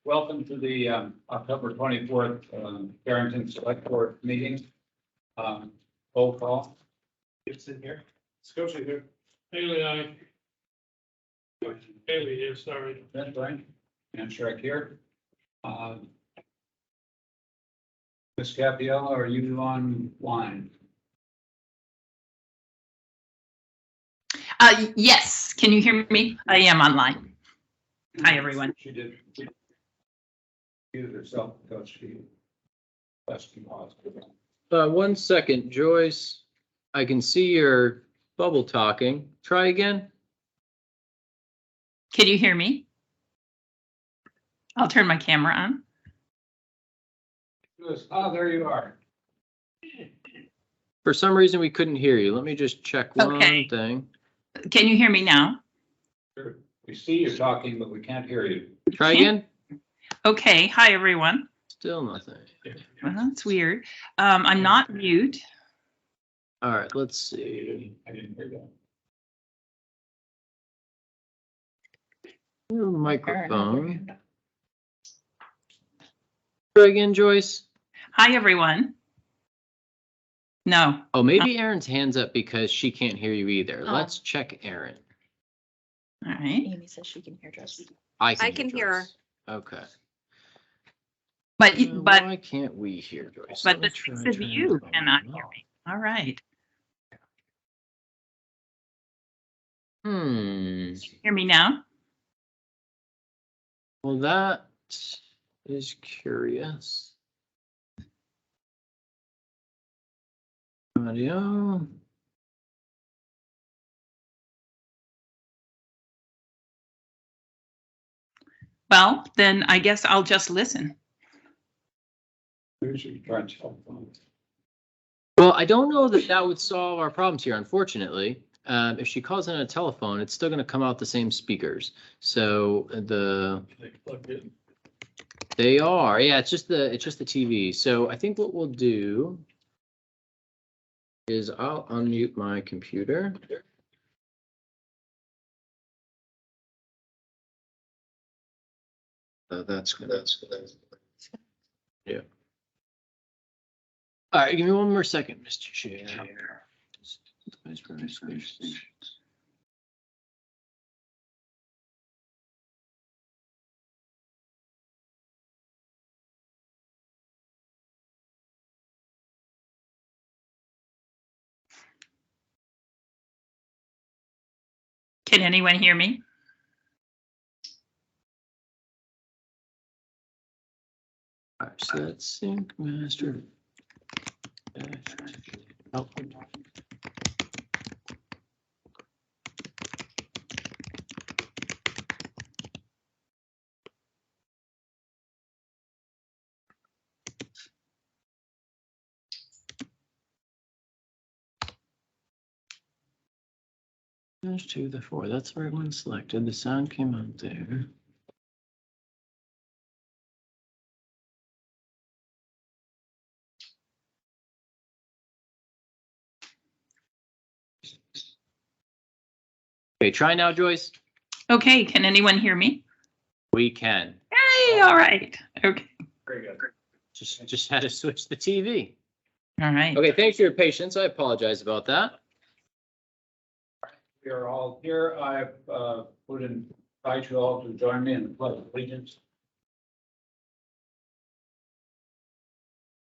welcome to the October 24th Barrington Select Board meeting. Roll call. Gibson here. Scotia here. Haley, aye. Haley here, sorry. That's right. And Shrek here. Ms. Capiello, are you online? Yes, can you hear me? I am online. Hi, everyone. She did. Use herself because she was. 1 second, Joyce. I can see your bubble talking. Try again. Can you hear me? I'll turn my camera on. Oh, there you are. For some reason, we couldn't hear you. Let me just check one thing. Can you hear me now? Sure. We see you talking, but we can't hear you. Try again. Okay. Hi, everyone. Still nothing. Well, that's weird. I'm not mute. All right, let's see. I didn't hear that. Your microphone. Try again, Joyce. Hi, everyone. No. Oh, maybe Erin's hand's up because she can't hear you either. Oh. Let's check Erin. All right. Amy says she can hear Joyce. I I can hear her. Joyce. Okay. But Why can't we hear Joyce? but Let the me try six of turning you the phone cannot on. hear me. All right. Hear me now? Well, that is curious. Audio. Well, then I guess I'll just listen. We should try telephone. Well, I don't know that that would solve our problems here, unfortunately. If she calls in a telephone, it's still going to come out the same speakers. So they are, yeah, it's just the TV. So I think what we'll do is I'll unmute my computer. That's good. Yeah. All right, give me one more second, Mr. Chair. Can anyone hear me? All right, so that's sync master. Oh. There's 2, the 4. That's the right one selected. The sound came out there. Okay, try now, Joyce. Okay. Can anyone hear me? We can. Hey, all right. Okay. Very good. Just had to switch the TV. All right. Okay, thanks for your patience. I apologize about that. We are all here. I've would invite you all to join me in the pledge of allegiance.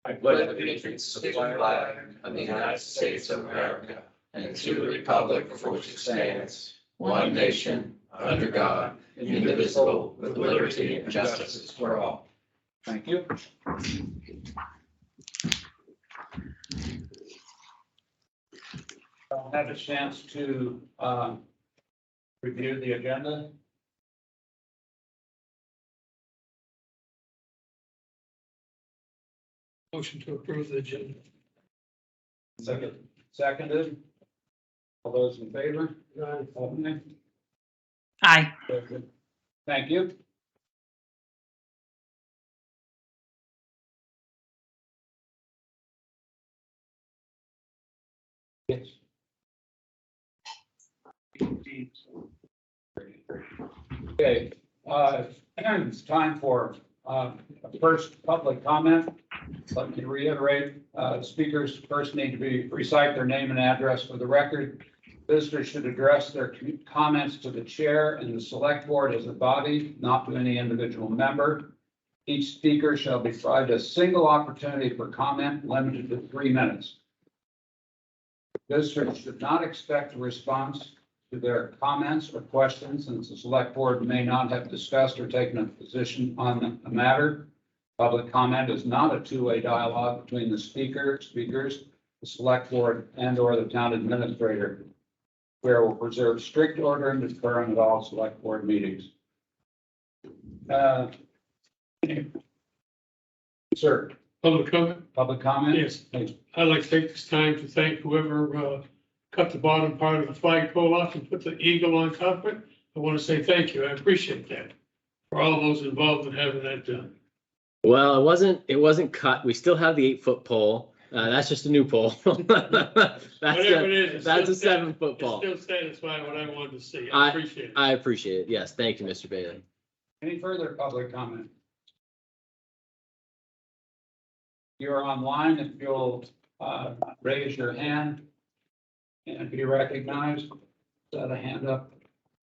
I pledge allegiance to the flag of the United States of America and to the republic for which it stands, one nation, under God, indivisible, with liberty and justice for all. Thank you. I'll have a chance to review the agenda. Motion to approve the agenda. Seconded. All those in favor? Aye. Thank you. Yes. Okay, It's time for first public comment. Let me reiterate, speakers first need to recite their name and address for the record. Visitors should address their comments to the chair and the select board as a body, not to any individual member. Each speaker shall be provided a single opportunity for comment limited to 3 minutes. Visitors should not expect a response to their comments or questions, since the select board may not have discussed or taken a position on a matter. Public comment is not a two-way dialogue between the speakers, the select board, and or the town administrator, where will preserve strict order and decorum at all select board meetings. Sir, Public comment? public comment? Yes. I'd like to take this time to thank whoever cut the bottom part of the flagpole off and put the eagle on top of it. I want to say thank you. I appreciate that for all those involved in having that done. Well, it wasn't cut. We still have the 8-foot pole. That's just a new pole. Whatever it is. That's a still 7-foot pole. It's still satisfying what I wanted to see. I appreciate it. I appreciate it. Yes, thank you, Mr. Bailey. Any further public comment? You're online, if you'll raise your hand and be recognized. Is that a hand up?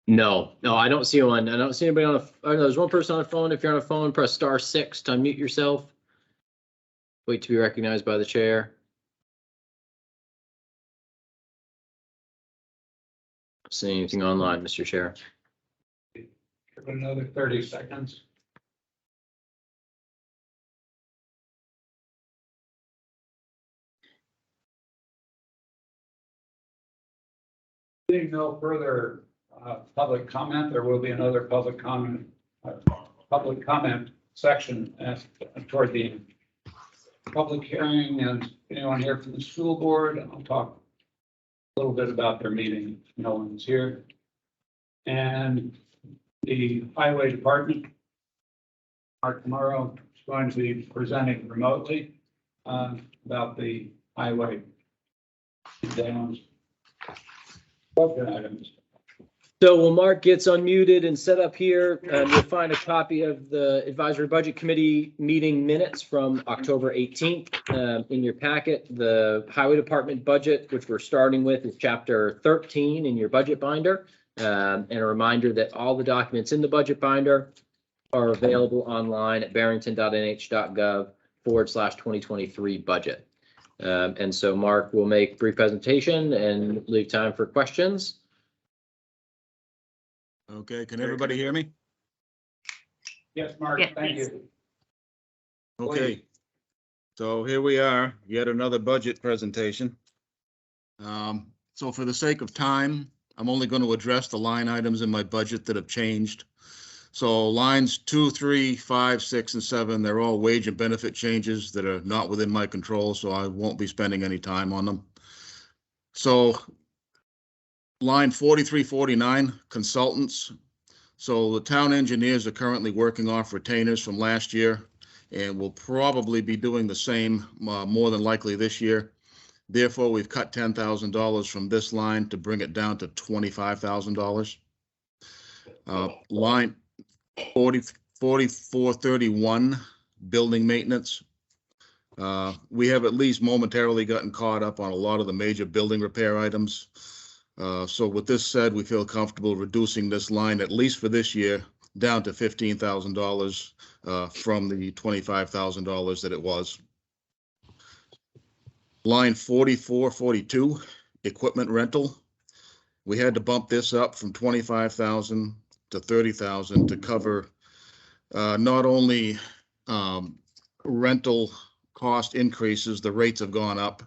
No, I don't see one. I don't see anybody on the, there's one person on the phone. If you're on a phone, press *6 to unmute yourself. Wait to be recognized by the chair. See anything online, Mr. Chair? Give it another 30 seconds. Seeing no further public comment, there will be another public comment section toward the public hearing. And anyone here from the school board, I'll talk a little bit about their meeting. No one's here. And the highway department, Mark tomorrow is going to be presenting remotely about the highway downs. Items. So when Mark gets unmuted and set up here, you'll find a copy of the Advisory Budget Committee meeting minutes from October 18th in your packet. The Highway Department budget, which we're starting with, is Chapter 13 in your budget binder. And a reminder that all the documents in the budget binder are available online at barrington.nh.gov/2023 budget. And so Mark will make a brief presentation and leave time for questions. Okay, can everybody hear me? Yes, Mark, Yes, thank yes. you. Okay, so here we are, yet another budget presentation. So for the sake of time, I'm only going to address the line items in my budget that have changed. So lines 2, 3, 5, 6, and 7, they're all wage and benefit changes that are not within my control, so I won't be spending any time on them. So line 4349, consultants. So the town engineers are currently working off retainers from last year and will probably be doing the same more than likely this year. Therefore, we've cut $10,000 from this line to bring it down to $25,000. Line 4431, building maintenance. We have at least momentarily gotten caught up on a lot of the major building repair items. So with this said, we feel comfortable reducing this line, at least for this year, down to $15,000 from the $25,000 that it was. Line 4442, equipment rental. We had to bump this up from $25,000 to $30,000 to cover not only rental cost increases, the rates have gone up,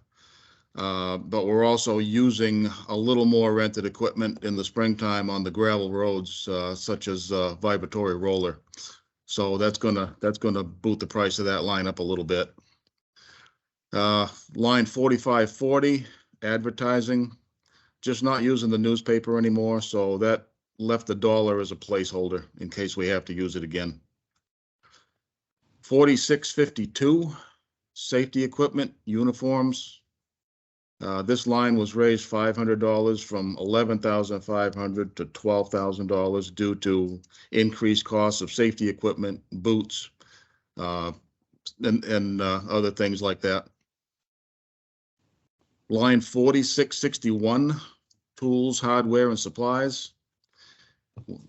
but we're also using a little more rented equipment in the springtime on the gravel roads, such as vibratory roller. So that's gonna boot the price of that line up a little bit. Line 4540, advertising, just not using the newspaper anymore, so that left $1 as a placeholder in case we have to use it again. 4652, safety equipment, uniforms. This line was raised $500 from $11,500 to $12,000 due to increased costs of safety equipment, boots, and other things like that. Line 4661, tools, hardware, and supplies.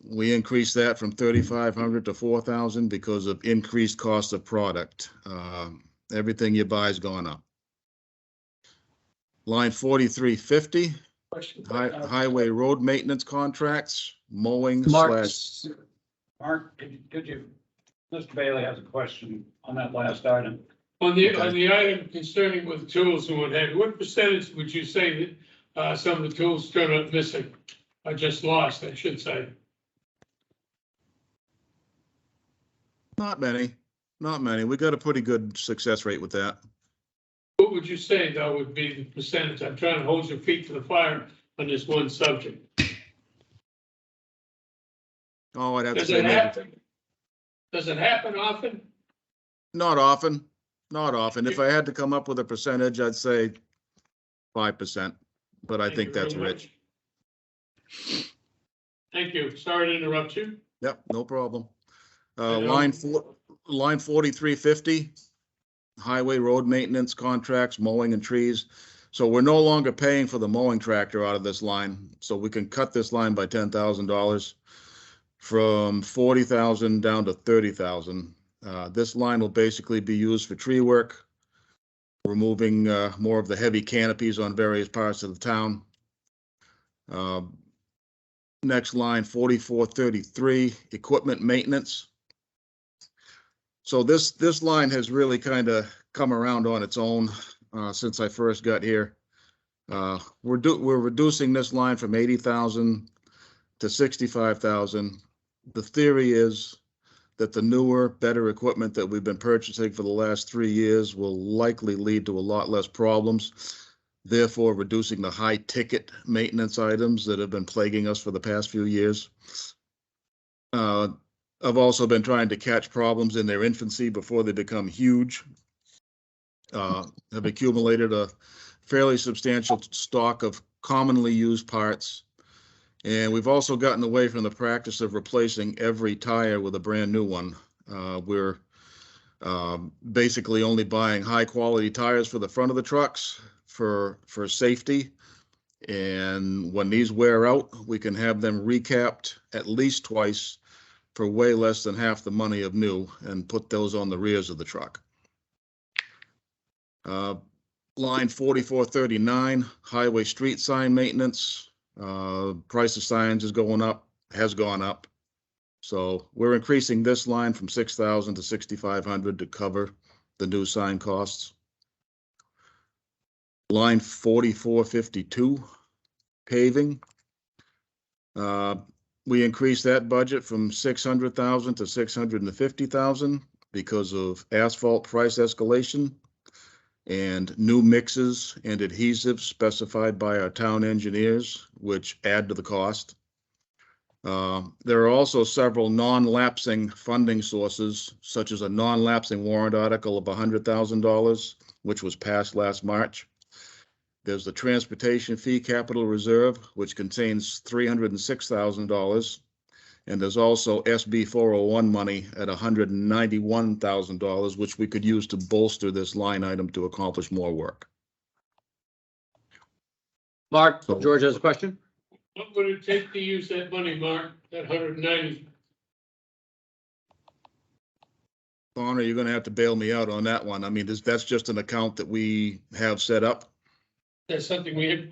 We increased that from 3,500 to 4,000 because of increased cost of product. Everything you buy has gone up. Line 4350, Question. highway road maintenance contracts, mowing Mark. slash. Mark, could you, Mr. Bailey has a question on that last item. On the Okay. item concerning with tools and what have you, what percentage would you say that some of the tools turn up missing? I just lost, I should say. Not many, not many. We got a pretty good success rate with that. What would you say, though, would be the percentage? I'm trying to hold your feet to the fire on this one subject. Oh, I'd have to Does say it maybe, happen? Does it happen often? not often, not often. If I had to come up with a percentage, I'd say 5%, but I Thank think you very that's rich. much. Thank you. Sorry to interrupt you. Yep, no problem. I know. Line 4350, highway road maintenance contracts, mowing and trees. So we're no longer paying for the mowing tractor out of this line. So we can cut this line by $10,000 from 40,000 down to 30,000. This line will basically be used for tree work, removing more of the heavy canopies on various parts of the town. Next line, 4433, equipment maintenance. So this line has really kind of come around on its own since I first got here. We're reducing this line from 80,000 to 65,000. The theory is that the newer, better equipment that we've been purchasing for the last 3 years will likely lead to a lot less problems, therefore reducing the high ticket maintenance items that have been plaguing us for the past few years. I've also been trying to catch problems in their infancy before they become huge. Have accumulated a fairly substantial stock of commonly used parts. And we've also gotten away from the practice of replacing every tire with a brand new one. We're basically only buying high quality tires for the front of the trucks for safety. And when these wear out, we can have them recapped at least twice for way less than half the money of new and put those on the rears of the truck. Line 4439, highway street sign maintenance. Price of signs is going up, has gone up. So we're increasing this line from 6,000 to 6,500 to cover the new sign costs. Line 4452, paving. We increased that budget from 600,000 to 650,000 because of asphalt price escalation and new mixes and adhesives specified by our town engineers, which add to the cost. There are also several non-lapsing funding sources, such as a non-lapsing warrant article of $100,000, which was passed last March. There's the transportation fee capital reserve, which contains $306,000. And there's also SB 401 money at $191,000, which we could use to bolster this line item to accomplish more work. Mark, George has a question. What would it take to use that money, Mark, that 190? Connor, you're gonna have to bail me out on that one. I mean, that's just an account that we have set up. That's something we have.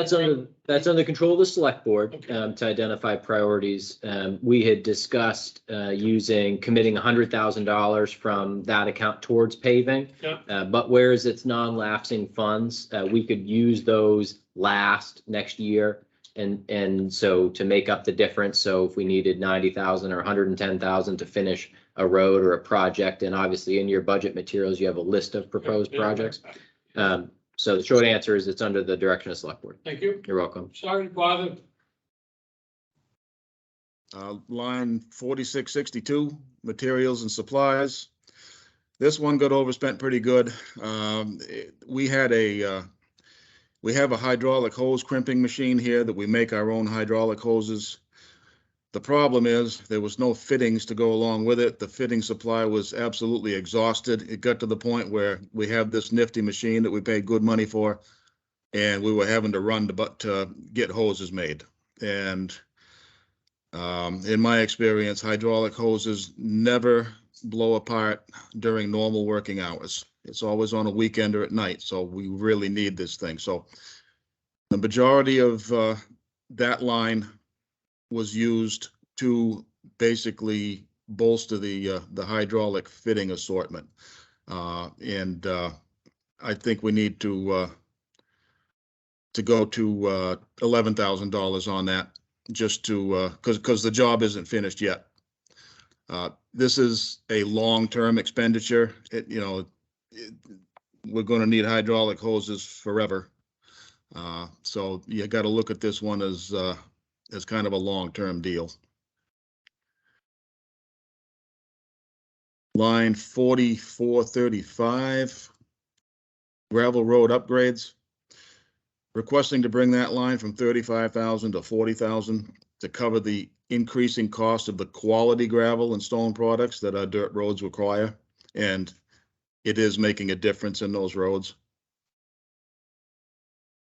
So that's under control of the select board Okay. to identify priorities. We had discussed committing $100,000 from that account towards paving. Yeah. But whereas it's non-lapsing funds, we could use those next year. And so to make up the difference, so if we needed 90,000 or 110,000 to finish a road or a project, and obviously in your budget materials, you have a list of proposed projects. So the short answer is it's under the direction of select board. Thank you. You're welcome. Sorry to bother. Line 4662, materials and supplies. This one got overspent pretty good. We had a We have a hydraulic hose crimping machine here that we make our own hydraulic hoses. The problem is there was no fittings to go along with it. The fitting supply was absolutely exhausted. It got to the point where we have this nifty machine that we paid good money for, and we were having to run to get hoses made. And in my experience, hydraulic hoses never blow apart during normal working hours. It's always on a weekend or at night, so we really need this thing. So the majority of that line was used to basically bolster the hydraulic fitting assortment. And I think we need to go to $11,000 on that, just to because the job isn't finished yet. This is a long-term expenditure. We're going to need hydraulic hoses forever. So you got to look at this one as kind of a long-term deal. Line 4435, gravel road upgrades. Requesting to bring that line from 35,000 to 40,000 to cover the increasing cost of the quality gravel and stone products that our dirt roads require. And it is making a difference in those roads.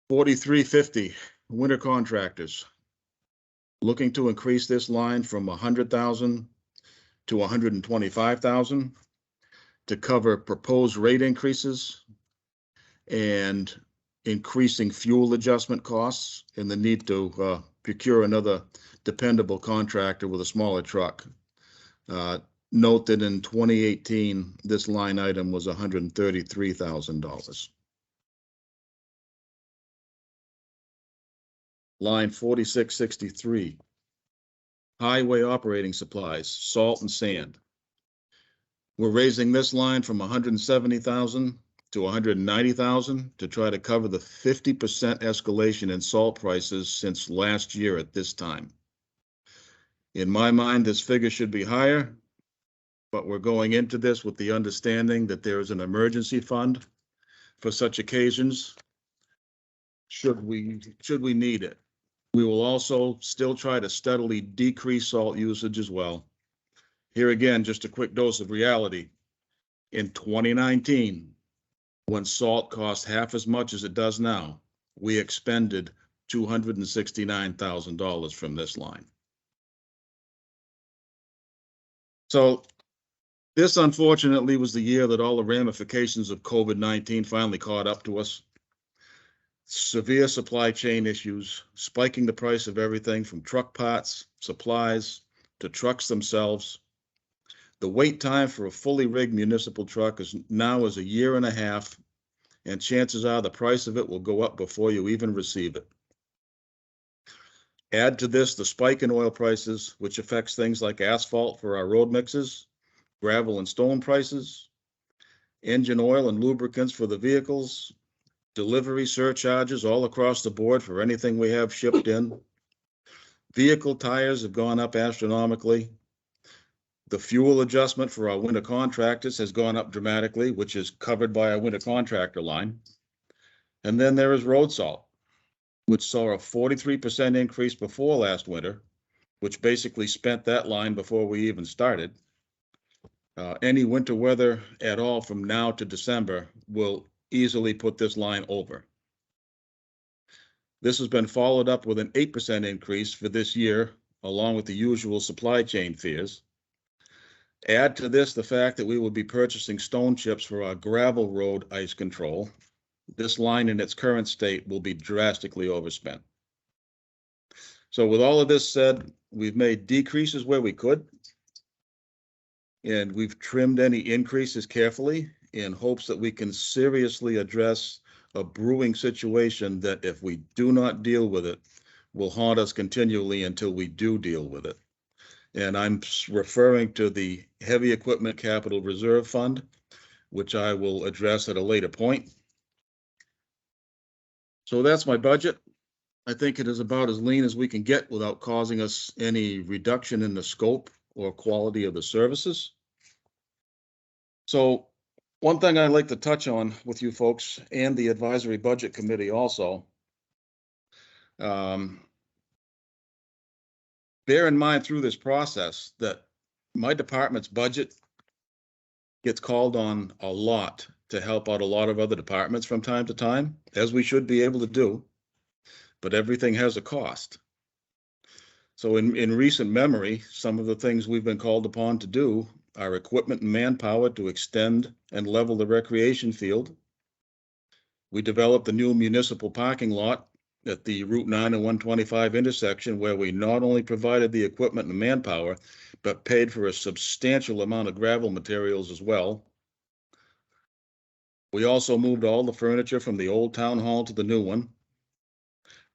4350, winter contractors. Looking to increase this line from 100,000 to 125,000 to cover proposed rate increases and increasing fuel adjustment costs and the need to procure another dependable contractor with a smaller truck. Note that in 2018, this line item was $133,000. Line 4663, highway operating supplies, salt and sand. We're raising this line from 170,000 to 190,000 to try to cover the 50% escalation in salt prices since last year at this time. In my mind, this figure should be higher, but we're going into this with the understanding that there is an emergency fund for such occasions should we need it. We will also still try to steadily decrease salt usage as well. Here again, just a quick dose of reality. In 2019, when salt cost half as much as it does now, we expended $269,000 from this line. So this, unfortunately, was the year that all the ramifications of COVID-19 finally caught up to us. Severe supply chain issues, spiking the price of everything from truck parts, supplies, to trucks themselves. The wait time for a fully rigged municipal truck is now a year and a half, and chances are the price of it will go up before you even receive it. Add to this the spike in oil prices, which affects things like asphalt for our road mixes, gravel and stone prices, engine oil and lubricants for the vehicles, delivery surcharges all across the board for anything we have shipped in. Vehicle tires have gone up astronomically. The fuel adjustment for our winter contractors has gone up dramatically, which is covered by our winter contractor line. And then there is road salt, which saw a 43% increase before last winter, which basically spent that line before we even started. Any winter weather at all from now to December will easily put this line over. This has been followed up with an 8% increase for this year, along with the usual supply chain fears. Add to this the fact that we will be purchasing stone chips for our gravel road ice control. This line in its current state will be drastically overspent. So with all of this said, we've made decreases where we could, and we've trimmed any increases carefully in hopes that we can seriously address a brewing situation that, if we do not deal with it, will haunt us continually until we do deal with it. And I'm referring to the Heavy Equipment Capital Reserve Fund, which I will address at a later point. So that's my budget. I think it is about as lean as we can get without causing us any reduction in the scope or quality of the services. So One thing I'd like to touch on with you folks and the advisory budget committee also. Bear in mind through this process that my department's budget gets called on a lot to help out a lot of other departments from time to time, as we should be able to do, but everything has a cost. So in recent memory, some of the things we've been called upon to do are equipment and manpower to extend and level the recreation field. We developed a new municipal parking lot at the Route 9 and 125 intersection, where we not only provided the equipment and manpower, but paid for a substantial amount of gravel materials as well. We also moved all the furniture from the old town hall to the new one.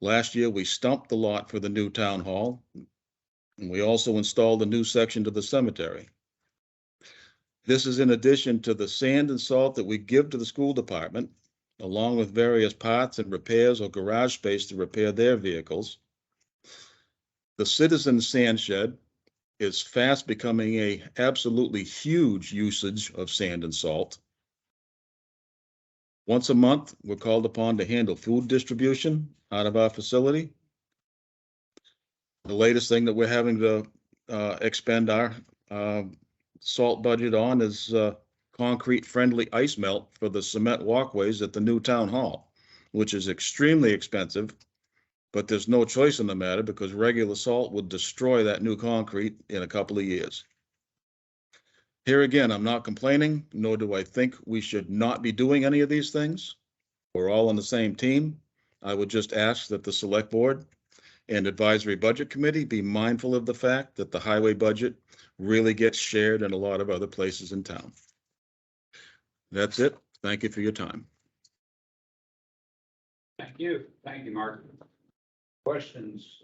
Last year, we stumped the lot for the new town hall, and we also installed a new section to the cemetery. This is in addition to the sand and salt that we give to the school department, along with various parts and repairs or garage space to repair their vehicles. The citizen sand shed is fast becoming a absolutely huge usage of sand and salt. Once a month, we're called upon to handle food distribution out of our facility. The latest thing that we're having to expend our salt budget on is concrete-friendly ice melt for the cement walkways at the new town hall, which is extremely expensive, but there's no choice in the matter because regular salt would destroy that new concrete in a couple of years. Here again, I'm not complaining, nor do I think we should not be doing any of these things. We're all on the same team. I would just ask that the select board and advisory budget committee be mindful of the fact that the highway budget really gets shared in a lot of other places in town. That's it. Thank you for your time. Thank you. Thank you, Mark. Questions?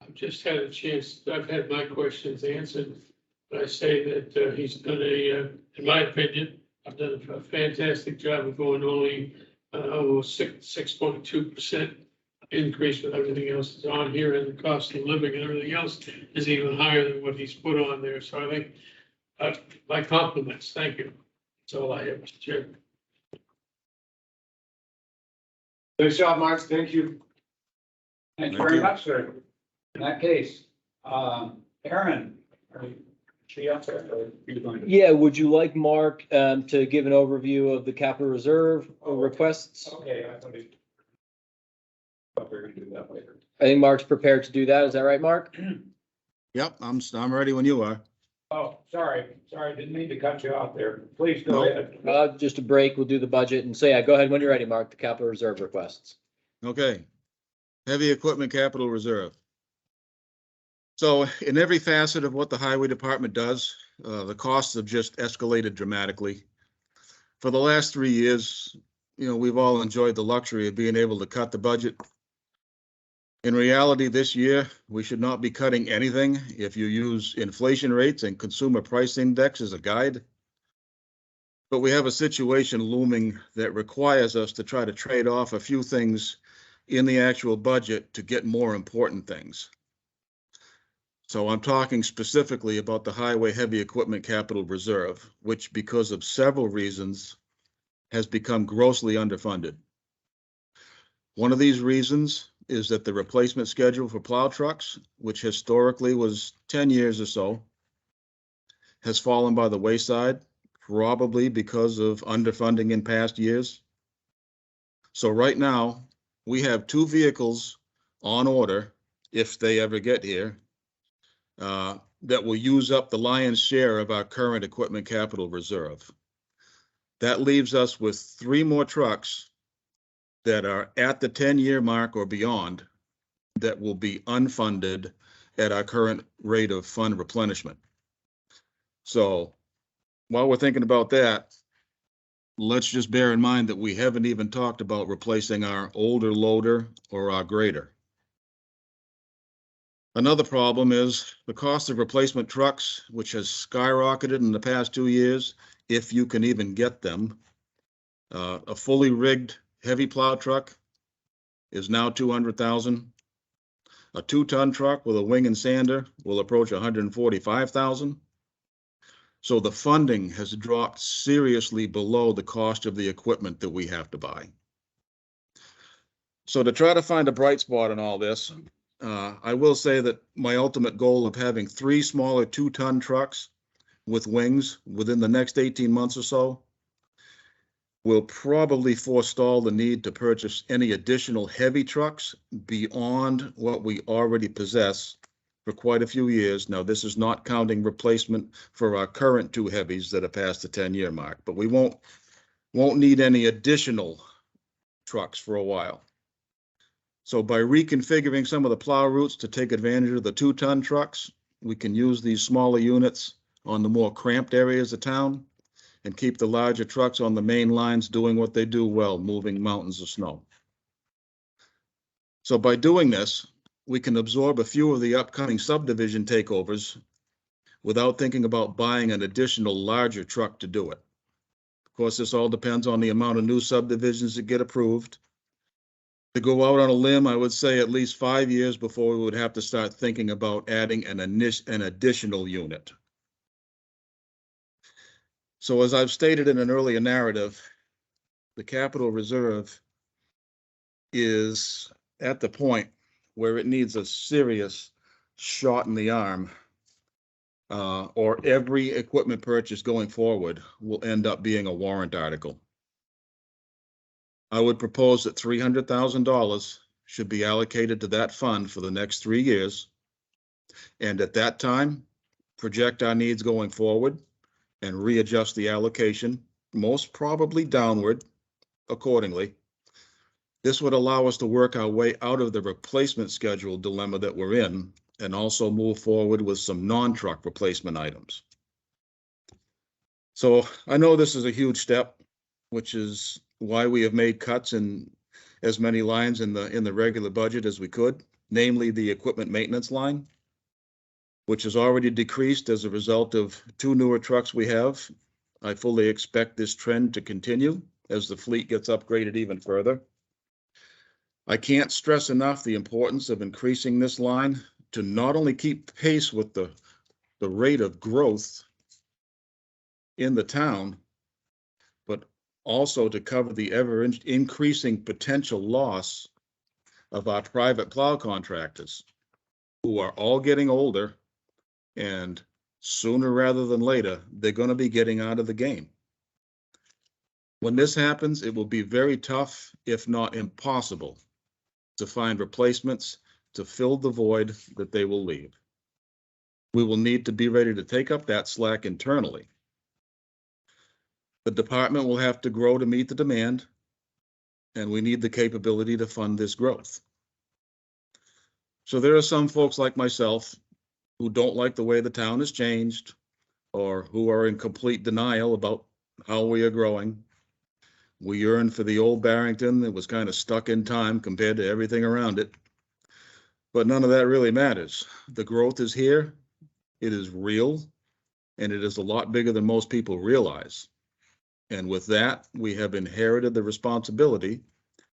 I've just had a chance, I've had my questions answered. I say that he's done in my opinion, I've done a fantastic job of going only almost 6.2% increase with everything else that's on here, and the cost of living and everything else is even higher than what he's put on there. So I think my compliments. Thank you. That's all I have, Mr. Chairman. Nice job, Mark. Thank you. Thank you Thank very you. much, sir. In that case, Aaron, is she up there? Or are you going to? Yeah, would you like Mark to give an overview of the capital reserve requests? Okay, I thought we were going to do that later. I think Mark's prepared to do that. Is that right, Mark? Yep, I'm ready when you are. Oh, sorry, didn't mean to cut you off there. Please go No. ahead. Just a break. We'll do the budget and say, yeah, go ahead when you're ready, Mark, the capital reserve requests. Okay. Heavy equipment capital reserve. So in every facet of what the highway department does, the costs have just escalated dramatically. For the last 3 years, we've all enjoyed the luxury of being able to cut the budget. In reality, this year, we should not be cutting anything if you use inflation rates and consumer price index as a guide. But we have a situation looming that requires us to try to trade off a few things in the actual budget to get more important things. So I'm talking specifically about the Highway Heavy Equipment Capital Reserve, which because of several reasons has become grossly underfunded. One of these reasons is that the replacement schedule for plow trucks, which historically was 10 years or so, has fallen by the wayside, probably because of underfunding in past years. So right now, we have 2 vehicles on order, if they ever get here, that will use up the lion's share of our current equipment capital reserve. That leaves us with 3 more trucks that are at the 10-year mark or beyond that will be unfunded at our current rate of fund replenishment. So while we're thinking about that, let's just bear in mind that we haven't even talked about replacing our older loader or our grader. Another problem is the cost of replacement trucks, which has skyrocketed in the past 2 years, if you can even get them. A fully rigged heavy plow truck is now $200,000. A 2-ton truck with a wing and sander will approach $145,000. So the funding has dropped seriously below the cost of the equipment that we have to buy. So to try to find a bright spot in all this, I will say that my ultimate goal of having 3 smaller 2-ton trucks with wings within the next 18 months or so will probably forestall the need to purchase any additional heavy trucks beyond what we already possess for quite a few years. Now, this is not counting replacement for our current 2 heavies that are past the 10-year mark, but we won't need any additional trucks for a while. So by reconfiguring some of the plow routes to take advantage of the 2-ton trucks, we can use these smaller units on the more cramped areas of town and keep the larger trucks on the main lines doing what they do well, moving mountains of snow. So by doing this, we can absorb a few of the upcoming subdivision takeovers without thinking about buying an additional larger truck to do it. Of course, this all depends on the amount of new subdivisions that get approved. To go out on a limb, I would say at least 5 years before we would have to start thinking about adding an additional unit. So as I've stated in an earlier narrative, the capital reserve is at the point where it needs a serious shot in the arm, or every equipment purchase going forward will end up being a warrant article. I would propose that $300,000 should be allocated to that fund for the next 3 years. And at that time, project our needs going forward and readjust the allocation, most probably downward accordingly. This would allow us to work our way out of the replacement schedule dilemma that we're in and also move forward with some non-truck replacement items. So I know this is a huge step, which is why we have made cuts in as many lines in the regular budget as we could, namely the equipment maintenance line, which has already decreased as a result of 2 newer trucks we have. I fully expect this trend to continue as the fleet gets upgraded even further. I can't stress enough the importance of increasing this line to not only keep pace with the rate of growth in the town, but also to cover the ever increasing potential loss of our private plow contractors, who are all getting older, and sooner rather than later, they're going to be getting out of the game. When this happens, it will be very tough, if not impossible, to find replacements to fill the void that they will leave. We will need to be ready to take up that slack internally. The department will have to grow to meet the demand, and we need the capability to fund this growth. So there are some folks like myself who don't like the way the town has changed, or who are in complete denial about how we are growing. We yearn for the old Barrington that was kind of stuck in time compared to everything around it. But none of that really matters. The growth is here, it is real, and it is a lot bigger than most people realize. And with that, we have inherited the responsibility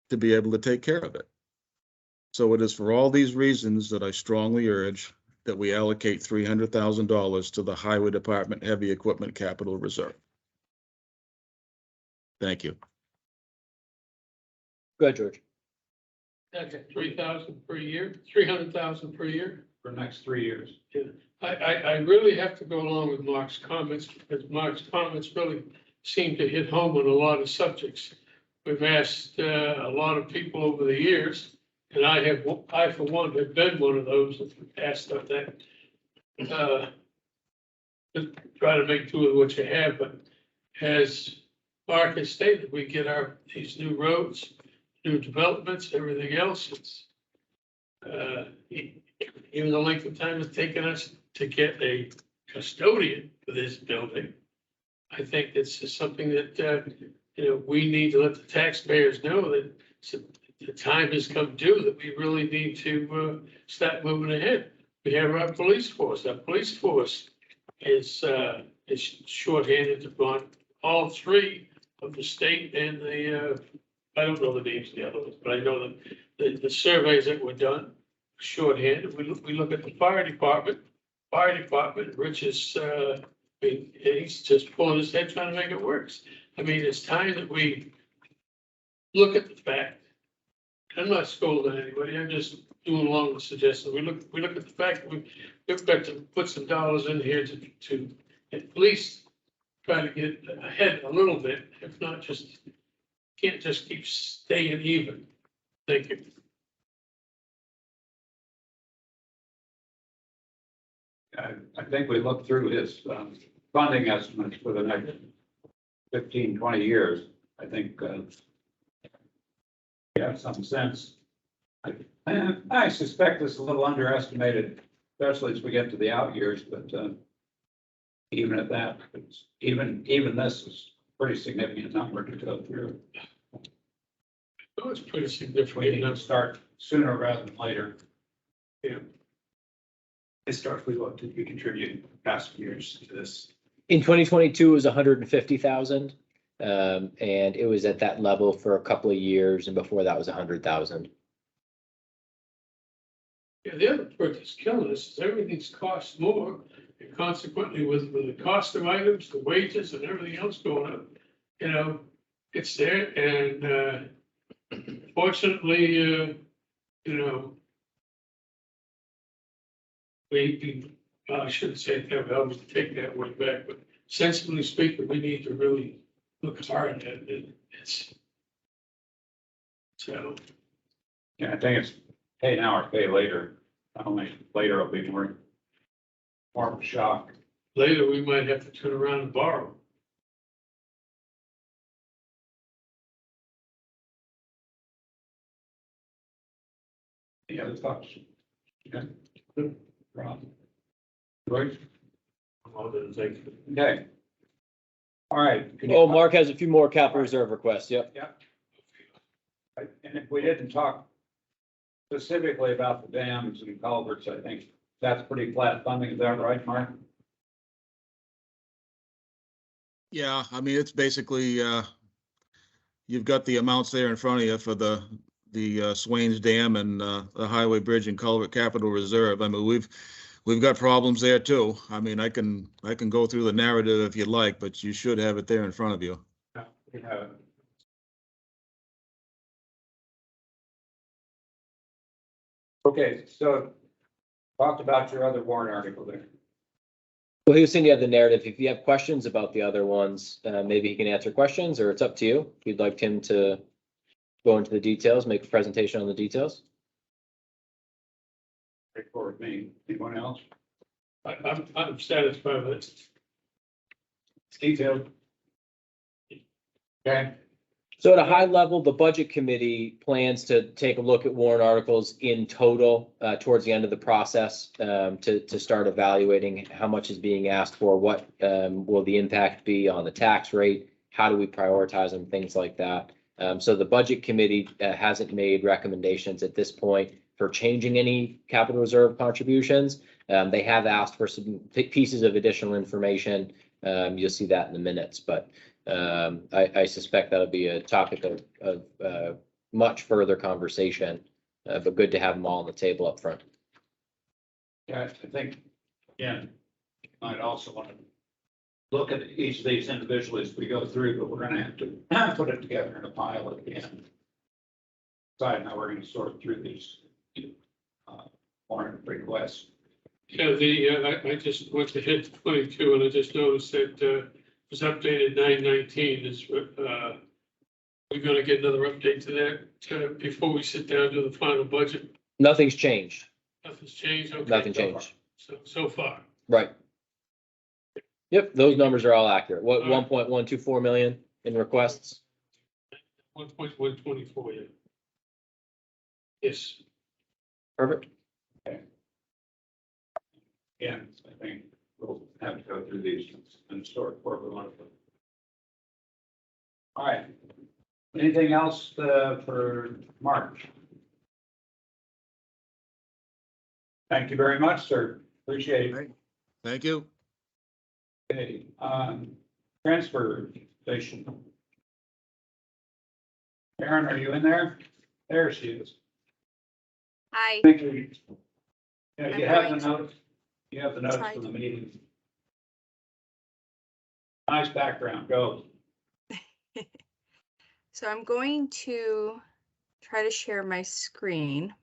to be able to take care of it. So it is for all these reasons that I strongly urge that we allocate $300,000 to the Highway Department Heavy Equipment Capital Reserve. Thank you. Go ahead, George. That's 3,000 per year, 300,000 per year. For the next 3 years. I really have to go along with Mark's comments, because Mark's comments really seem to hit home on a lot of subjects. We've asked a lot of people over the years, and I for one have been one of those that asked of that. Try to make do with what you have, but as Mark has stated, we get these new roads, new developments, everything else. It's even the length of time it's taken us to get a custodian for this building. I think this is something that, we need to let the taxpayers know that the time has come due, that we really need to start moving ahead. We have our police force. Our police force is shorthanded on all 3 of the state and the, I don't know the names of the other ones, but I know that the surveys that were done, shorthanded. We look at the fire department. Rich has I mean, he's just pulling his head trying to make it worse. I mean, it's time that we look at the fact. I'm not scolding anybody, I'm just doing along the suggestion. We look at the fact that we've got to put some dollars in here to at least try to get ahead a little bit, if not just, can't just keep staying even. Thank you. I think we looked through his funding estimates for the next 15, 20 years. I think we have some sense. I suspect it's a little underestimated, especially as we get to the out years, but even at that, even this is a pretty significant number to go through. It was pretty We significant need to enough. start sooner rather than later. Historically, what did we contribute past years to this? In 2022, it was 150,000. And it was at that level for a couple of years, and before that was 100,000. Yeah, the other part that's killing us is everything's cost more, and consequently with the cost of items, the wages and everything else going up, you know, it's there, and fortunately, you know, I shouldn't say it that way, I was take that word back, but sensibly speaking, we need to really look hard at it. It's so. Yeah, I think it's pay now or pay later. I don't think later will be more of a shock. Later, we might have to turn around and borrow. Any other thoughts? Okay. Good. Ron? George? All the things. Okay. All right. Can you- Oh, Mark has a few more capital reserve requests. Yep. And if we didn't talk specifically about the dams and culverts, I think that's pretty flat funding. Is that right, Mark? Yeah, I mean, it's basically, you've got the amounts there in front of you for the Swains Dam and the Highway Bridge and Culvert Capital Reserve. I mean, we've got problems there too. I mean, I can go through the narrative if you'd like, but you should have it there in front of you. Yeah, we have it. Okay, so talked about your other warrant article there. Well, he was saying you have the narrative. If you have questions about the other ones, maybe he can answer questions, or it's up to you. If you'd like him to go into the details, make a presentation on the details. Straightforward me. Anyone else? I'm satisfied with it. It's detailed. Okay. So at a high level, the budget committee plans to take a look at warrant articles in total towards the end of the process to start evaluating how much is being asked for, what will the impact be on the tax rate, how do we prioritize them, things like that. So the budget committee hasn't made recommendations at this point for changing any capital reserve contributions. They have asked for some pieces of additional information. You'll see that in the minutes, but I suspect that'll be a topic of much further conversation, but good to have them all on the table up front. Yeah, I think, yeah, I'd also want to look at each of these individually as we go through, but we're gonna have to put it together in a pile at the end. Decide how we're gonna sort through these warrant requests. Yeah, I just went to hit 22 and I just noticed that it was updated 9/19. Is we're gonna get another update to that before we sit down to the final budget. Nothing's changed. Nothing's changed. Okay. Nothing changed. So far. Right. Yep, those numbers are all accurate. What, All right. 1.124 million in requests? 1.124, yeah. Yes. Perfect. Yeah, I think we'll have to go through these and sort where we want to put. All right. Anything else for March? Thank you very much, sir. Appreciate it. Thank you. Okay, transfer station. Erin, are you in there? There she is. Hi. Thank you. Yeah, you I'm have the going notes. You have the notes try from the to- meeting. Nice background, go. So I'm going to try to share my screen.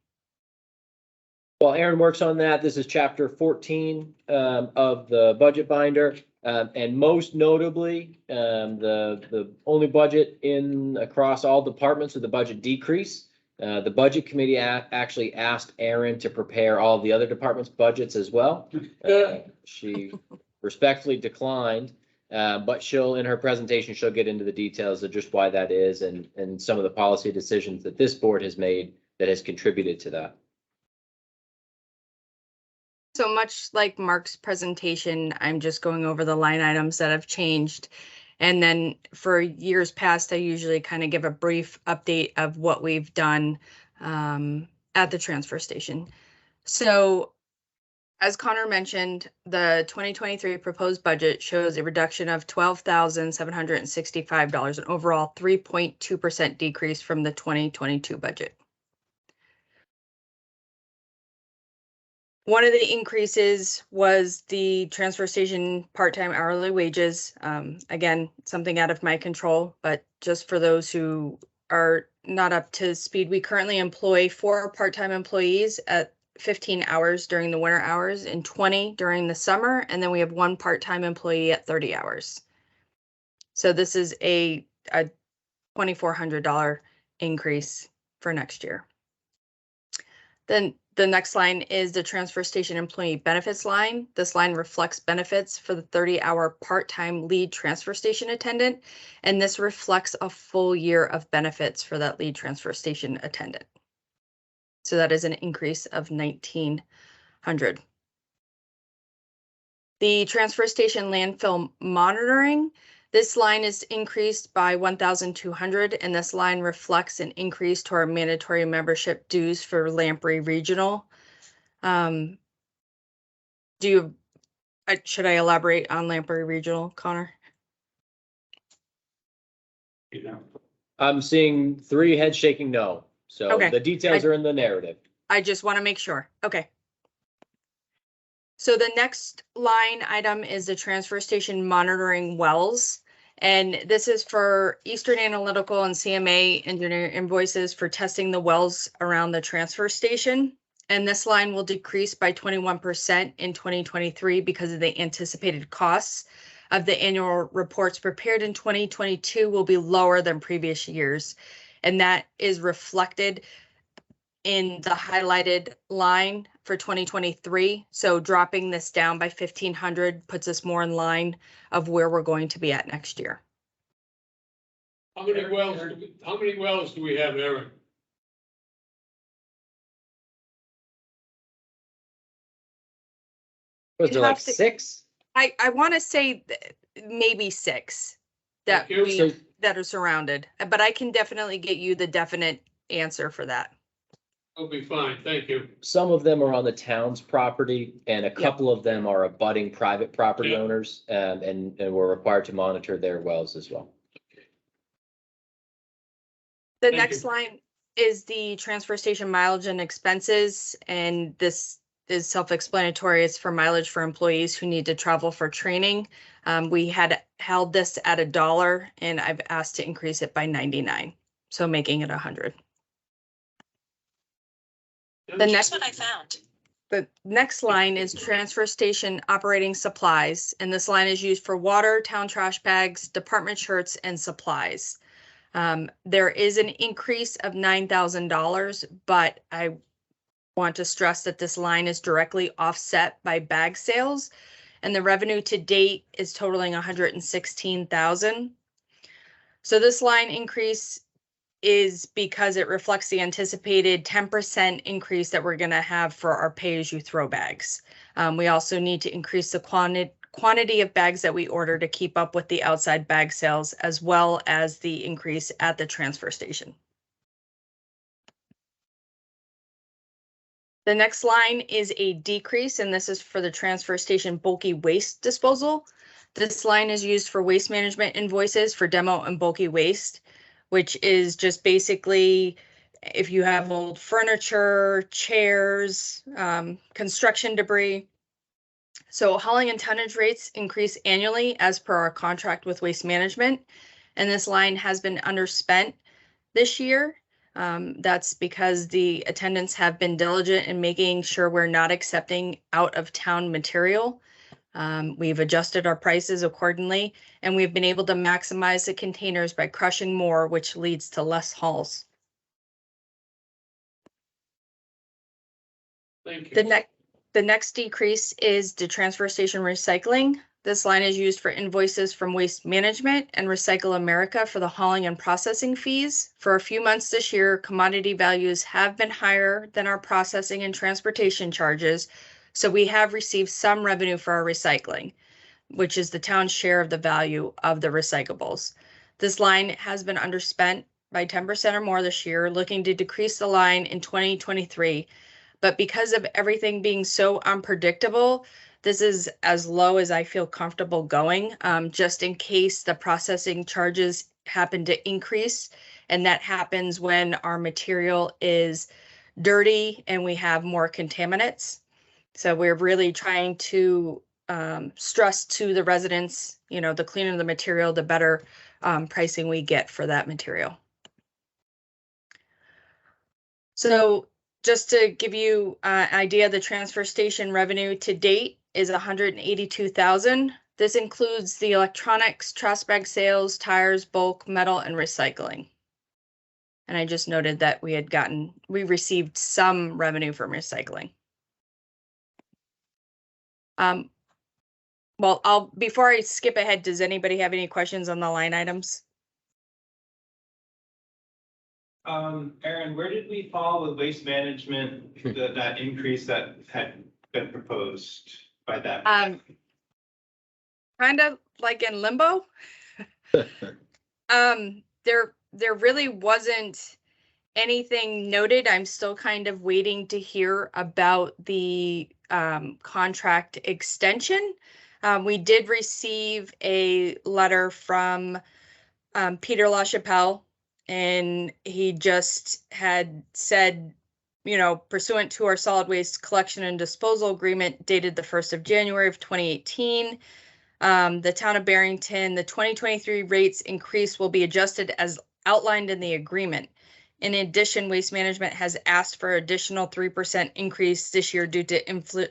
While Aaron works on that, this is chapter 14 of the budget binder. And most notably, the only budget in across all departments with the budget decrease. The budget committee actually asked Aaron to prepare all the other departments' budgets as well. She respectfully declined, but in her presentation, she'll get into the details of just why that is and some of the policy decisions that this board has made that has contributed to that. So much like Mark's presentation, I'm just going over the line items that have changed. And then for years past, I usually kind of give a brief update of what we've done at the transfer station. So as Connor mentioned, the 2023 proposed budget shows a reduction of $12,765, an overall 3.2% decrease from the 2022 budget. One of the increases was the transfer station part-time hourly wages. Again, something out of my control, but just for those who are not up to speed, we currently employ 4 part-time employees at 15 hours during the winter hours and 20 during the summer. And then we have 1 part-time employee at 30 hours. So this is a $2,400 increase for next year. Then the next line is the transfer station employee benefits line. This line reflects benefits for the 30-hour part-time lead transfer station attendant, and this reflects a full year of benefits for that lead transfer station attendant. So that is an increase of $1,900. The transfer station landfill monitoring, this line is increased by $1,200, and this line reflects an increase to our mandatory membership dues for Lamprey Regional. Should I elaborate on Lamprey Regional, Connor? You know, I'm seeing 3 heads shaking no. So Okay. the details are in the narrative. I just want to make sure. Okay. So the next line item is the transfer station monitoring wells. And this is for Eastern Analytical and CMA engineer invoices for testing the wells around the transfer station. And this line will decrease by 21% in 2023 because of the anticipated costs of the annual reports prepared in 2022 will be lower than previous years. And that is reflected in the highlighted line for 2023. So dropping this down by 1,500 puts us more in line of where we're going to be at next year. How many wells do we have, Aaron? Was there You'd like have to- 6? I want to say maybe 6 that Thank you. that are surrounded, but I can definitely get you the definite answer for that. That'll be fine, thank you. Some of them are on the town's property and a couple of them are abutting private property Yeah. owners, and we're required to monitor their wells as well. The Thank next you. line is the transfer station mileage and expenses, and this is self-explanatory. It's for mileage for employees who need to travel for training. We had held this at $1 and I've asked to increase it by 99, so making it 100. Here's what I found. The next line is transfer station operating supplies, and this line is used for water, town trash bags, department shirts, and supplies. There is an increase of $9,000, but I want to stress that this line is directly offset by bag sales, and the revenue to date is totaling $116,000. So this line increase is because it reflects the anticipated 10% increase that we're going to have for our pay-as-you-throw bags. We also need to increase the quantity of bags that we order to keep up with the outside bag sales, as well as the increase at the transfer station. The next line is a decrease, and this is for the transfer station bulky waste disposal. This line is used for waste management invoices for demo and bulky waste, which is just basically if you have old furniture, chairs, construction debris. So hauling and tonnage rates increase annually as per our contract with Waste Management. And this line has been underspent this year. That's because the attendants have been diligent in making sure we're not accepting out of town material. We've adjusted our prices accordingly, and we've been able to maximize the containers by crushing more, which leads to less hauls. Thank The you. next decrease is the transfer station recycling. This line is used for invoices from Waste Management and Recycle America for the hauling and processing fees. For a few months this year, commodity values have been higher than our processing and transportation charges, so we have received some revenue for our recycling, which is the town's share of the value of the recyclables. This line has been underspent by 10% or more this year, looking to decrease the line in 2023. But because of everything being so unpredictable, this is as low as I feel comfortable going, just in case the processing charges happen to increase. And that happens when our material is dirty and we have more contaminants. So we're really trying to stress to the residents, you know, the cleaner the material, the better pricing we get for that material. So just to give you an idea, the transfer station revenue to date is 182,000. This includes the electronics, trash bag sales, tires, bulk, metal, and recycling. And I just noted that we received some revenue from recycling. Well, before I skip ahead, does anybody have any questions on the line items? Aaron, where did we fall with waste management, that increase that had been proposed by that? Kind of like in limbo. There really wasn't anything noted. I'm still kind of waiting to hear about the contract extension. We did receive a letter from Peter LaChapelle, and he just had said, you know, pursuant to our solid waste collection and disposal agreement dated the 1st of January of 2018, the town of Barrington, the 2023 rates increase will be adjusted as outlined in the agreement. In addition, Waste Management has asked for additional 3% increase this year due to impacts.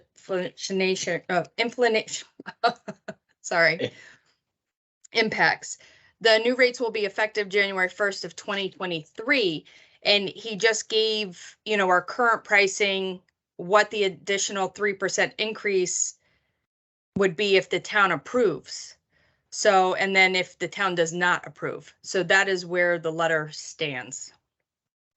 The new rates will be effective January 1st of 2023. And he just gave, you know, our current pricing, what the additional 3% increase would be if the town approves. So, and then if the town does not approve. So that is where the letter stands.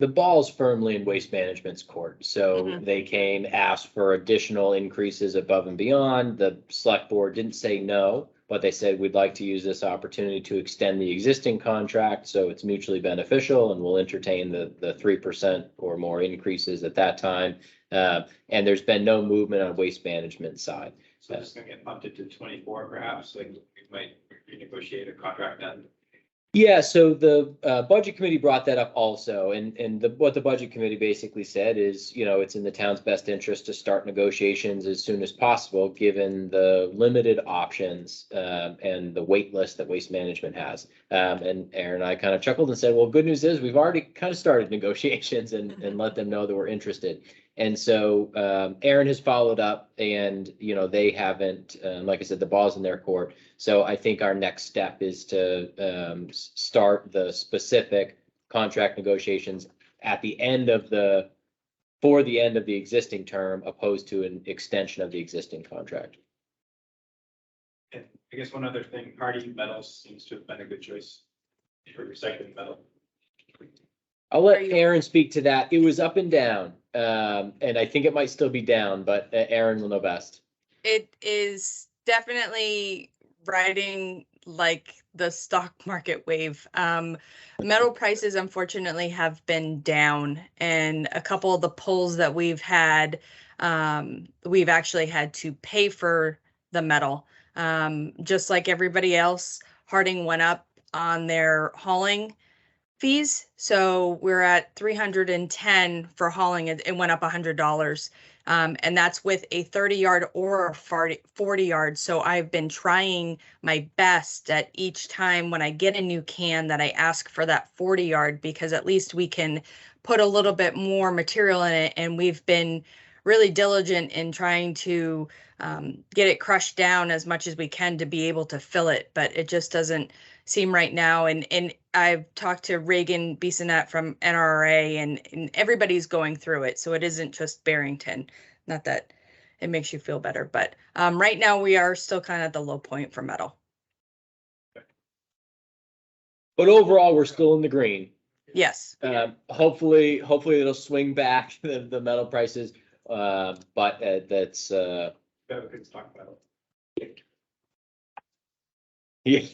The ball's firmly in Waste Management's court, so Mhm. they came, asked for additional increases above and beyond. The select board didn't say no, but they said, we'd like to use this opportunity to extend the existing contract, so it's mutually beneficial, and we'll entertain the 3% or more increases at that time. And there's been no movement on Waste Management's side. So it's gonna get bumped to 24 perhaps, like we might renegotiate a contract then. Yeah, so the budget committee brought that up also, and what the budget committee basically said is, you know, it's in the town's best interest to start negotiations as soon as possible, given the limited options and the wait list that Waste Management has. And Aaron and I kind of chuckled and said, well, good news is we've already kind of started negotiations and let them know that we're interested. And so Aaron has followed up, and, you know, they haven't, like I said, the ball's in their court. So I think our next step is to start the specific contract negotiations at the end of for the end of the existing term, opposed to an extension of the existing contract. And I guess one other thing, Hardy Metals seems to have been a good choice for recycling metal. I'll let Aaron speak to that. It was up and down, and I think it might still be down, but Aaron will know best. It is definitely riding like the stock market wave. Metal prices unfortunately have been down, and a couple of the pulls that we've had, we've actually had to pay for the metal. Just like everybody else, Harding went up on their hauling. fees. So we're at 310 for hauling it. It went up $100. And that's with a 30-yard or a 40-yard. So I've been trying my best at each time when I get a new can that I ask for that 40-yard, because at least we can put a little bit more material in it. And we've been really diligent in trying to get it crushed down as much as we can to be able to fill it, but it just doesn't seem right now. And I've talked to Reagan Bissonette from NRA, and everybody's going through it. So it isn't just Barrington. Not that it makes you feel better, but right now we are still kind of at the low point for metal. But overall, we're still in the green. Yes. Hopefully it'll swing back the metal prices. But that's Yeah, we could talk about it. yeah.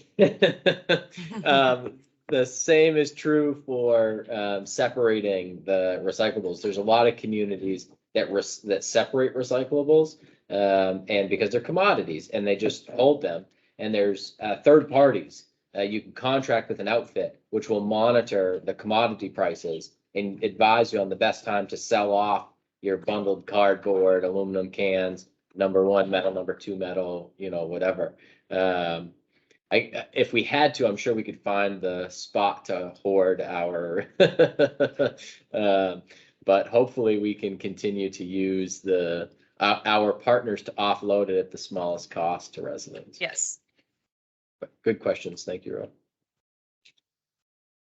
The same is true for separating the recyclables. There's a lot of communities that separate recyclables, and because they're commodities and they just hold them. And there's third parties. You can contract with an outfit which will monitor the commodity prices and advise you on the best time to sell off your bundled cardboard, aluminum cans, number 1 metal, number 2 metal, whatever. If we had to, I'm sure we could find the spot to hoard our, but hopefully we can continue to use our partners to offload it at the smallest cost to residents. Yes. Good questions. Thank you, Rob.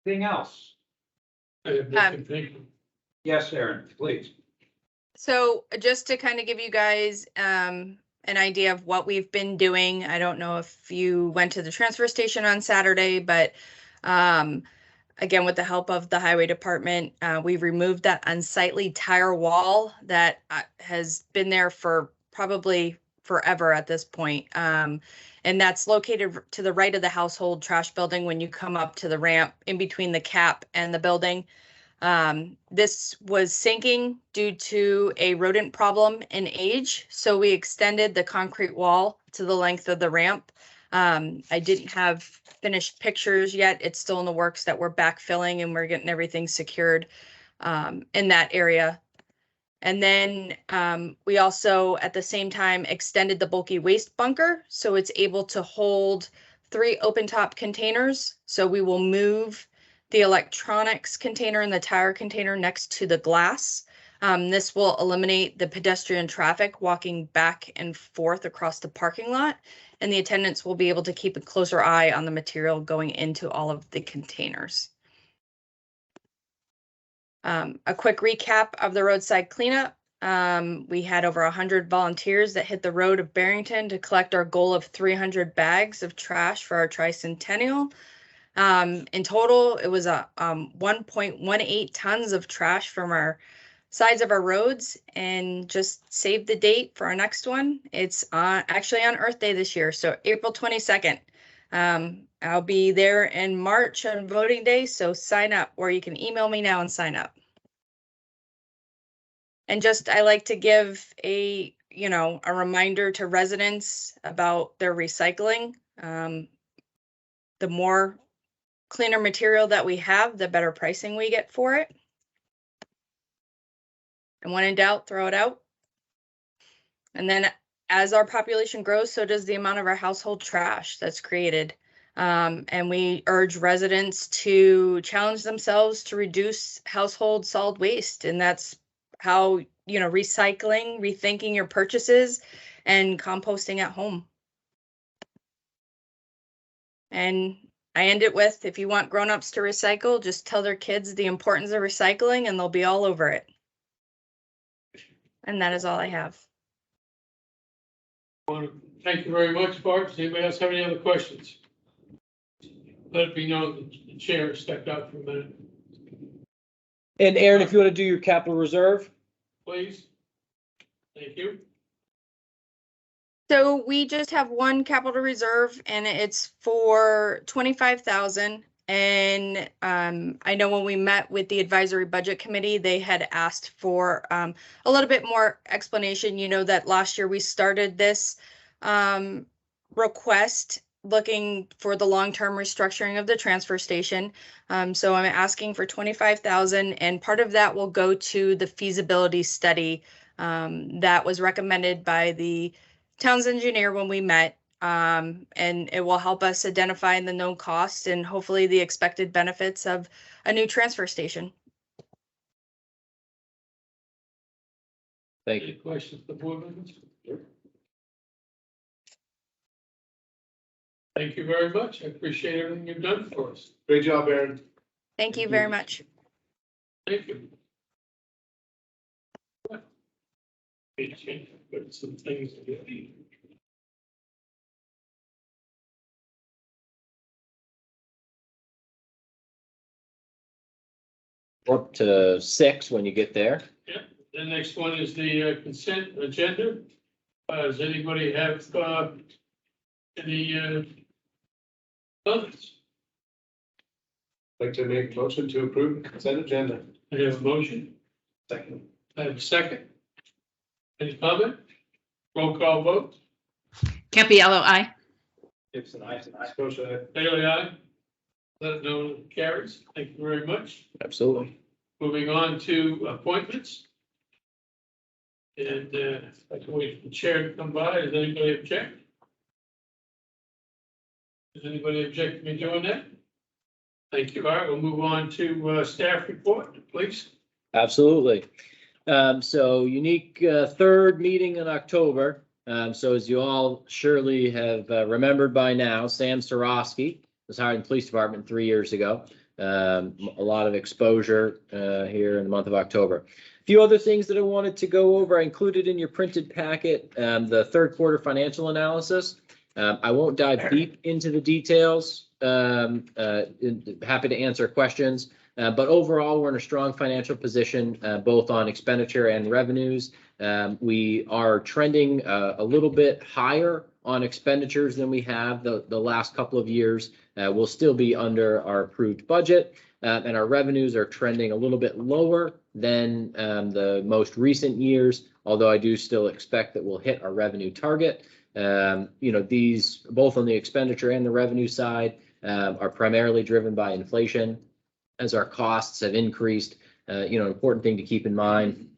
Anything else? I have nothing. Thank you. Yes, Aaron, please. So just to kind of give you guys an idea of what we've been doing. I don't know if you went to the transfer station on Saturday, but again, with the help of the highway department, we've removed that unsightly tire wall that has been there for probably forever at this point. And that's located to the right of the household trash building when you come up to the ramp in between the cap and the building. This was sinking due to a rodent problem and age, so we extended the concrete wall to the length of the ramp. I didn't have finished pictures yet. It's still in the works that we're backfilling and we're getting everything secured in that area. And then we also, at the same time, extended the bulky waste bunker, so it's able to hold 3 open top containers. So we will move the electronics container and the tire container next to the glass. This will eliminate the pedestrian traffic walking back and forth across the parking lot, and the attendants will be able to keep a closer eye on the material going into all of the containers. A quick recap of the roadside cleanup. We had over 100 volunteers that hit the road of Barrington to collect our goal of 300 bags of trash for our tricentennial. In total, it was 1.18 tons of trash from our sides of our roads, and just save the date for our next one. It's actually on Earth Day this year, so April 22nd. I'll be there in March on voting day, so sign up, or you can email me now and sign up. And just, I like to give a reminder to residents about their recycling. The more cleaner material that we have, the better pricing we get for it. And when in doubt, throw it out. And then as our population grows, so does the amount of our household trash that's created. And we urge residents to challenge themselves to reduce household solid waste. And that's how, recycling, rethinking your purchases, and composting at home. And I end it with, if you want grown-ups to recycle, just tell their kids the importance of recycling and they'll be all over it. And that is all I have. Thank you very much, Bart. Does anybody else have any other questions? Let it be known that the chair stepped out for a minute. And Aaron, if you want to do your capital reserve. Please. Thank you. So we just have one capital reserve, and it's for 25,000. And I know when we met with the advisory budget committee, they had asked for a little bit more explanation. You know that last year we started this request looking for the long-term restructuring of the transfer station. So I'm asking for 25,000, and part of that will go to the feasibility study that was recommended by the town's engineer when we met. And it will help us identify the known costs and hopefully the expected benefits of a new transfer station. Thank Any you. questions for the board members? Thank you very much. I appreciate everything you've done for us. Great job, Aaron. Thank you very much. Thank you. Put some things together. Up to 6 when you get there. Yeah, the next one is the consent agenda. Does anybody have any comments? Like to make a motion to approve the consent agenda. I have a motion. Second. I have a second. Any comment? Roll call vote. Campiello, aye. Gibson, aye. Scotia, Bailey, aye. Let it know it carries. Thank you very much. Absolutely. Moving on to appointments. And I can wait for the chair to come by. Does anybody object? Does anybody object to me doing that? Thank you. All right, we'll move on to staff report, please. Absolutely. So unique third meeting in October. So as you all surely have remembered by now, Sam Sarosky was hired in the police department 3 years ago. A lot of exposure here in the month of October. A few other things that I wanted to go over. I included in your printed packet the third quarter financial analysis. I won't dive deep into the details. Happy to answer questions. But overall, we're in a strong financial position, both on expenditure and revenues. We are trending a little bit higher on expenditures than we have the last couple of years. We'll still be under our approved budget, and our revenues are trending a little bit lower than the most recent years, although I do still expect that we'll hit our revenue target. These, both on the expenditure and the revenue side, are primarily driven by inflation. As our costs have increased, an important thing to keep in mind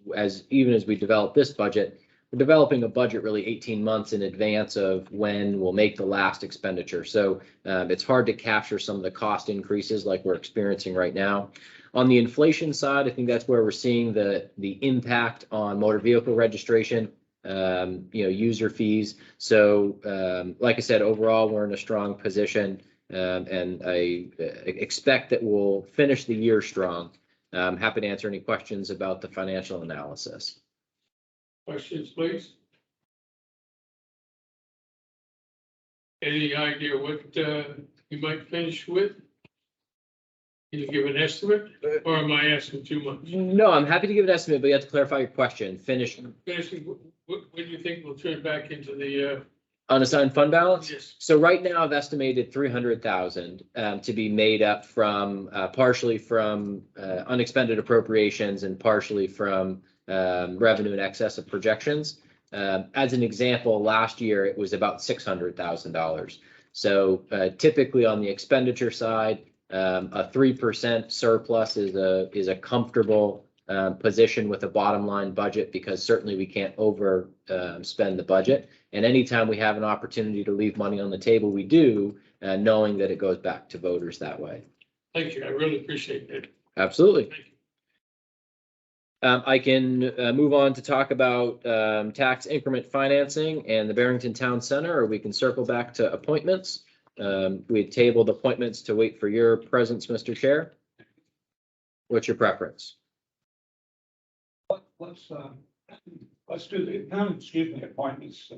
even as we develop this budget, we're developing a budget really 18 months in advance of when we'll make the last expenditure. So it's hard to capture some of the cost increases like we're experiencing right now. On the inflation side, I think that's where we're seeing the impact on motor vehicle registration, user fees. So like I said, overall, we're in a strong position. And I expect that we'll finish the year strong. I'm happy to answer any questions about the financial analysis. Questions, please. Any idea what you might finish with? Can you give an estimate, or am I asking too much? No, I'm happy to give an estimate, but you have to clarify your question. Finishing, what do you think we'll turn back into the unassigned fund balance? Yes. So right now I've estimated 300,000 to be made up from partially from unexpended appropriations and partially from revenue in excess of projections. As an example, last year it was about $600,000. So typically on the expenditure side, a 3% surplus is a comfortable position with a bottom line budget, because certainly we can't over spend the budget. And anytime we have an opportunity to leave money on the table, we do, knowing that it goes back to voters that way. Thank you. I really appreciate that. Absolutely. Thank you. I can move on to talk about tax increment financing and the Barrington Town Center, or we can circle back to appointments. We tabled appointments to wait for your presence, Mr. Chair. What's your preference? Let's do the appointments.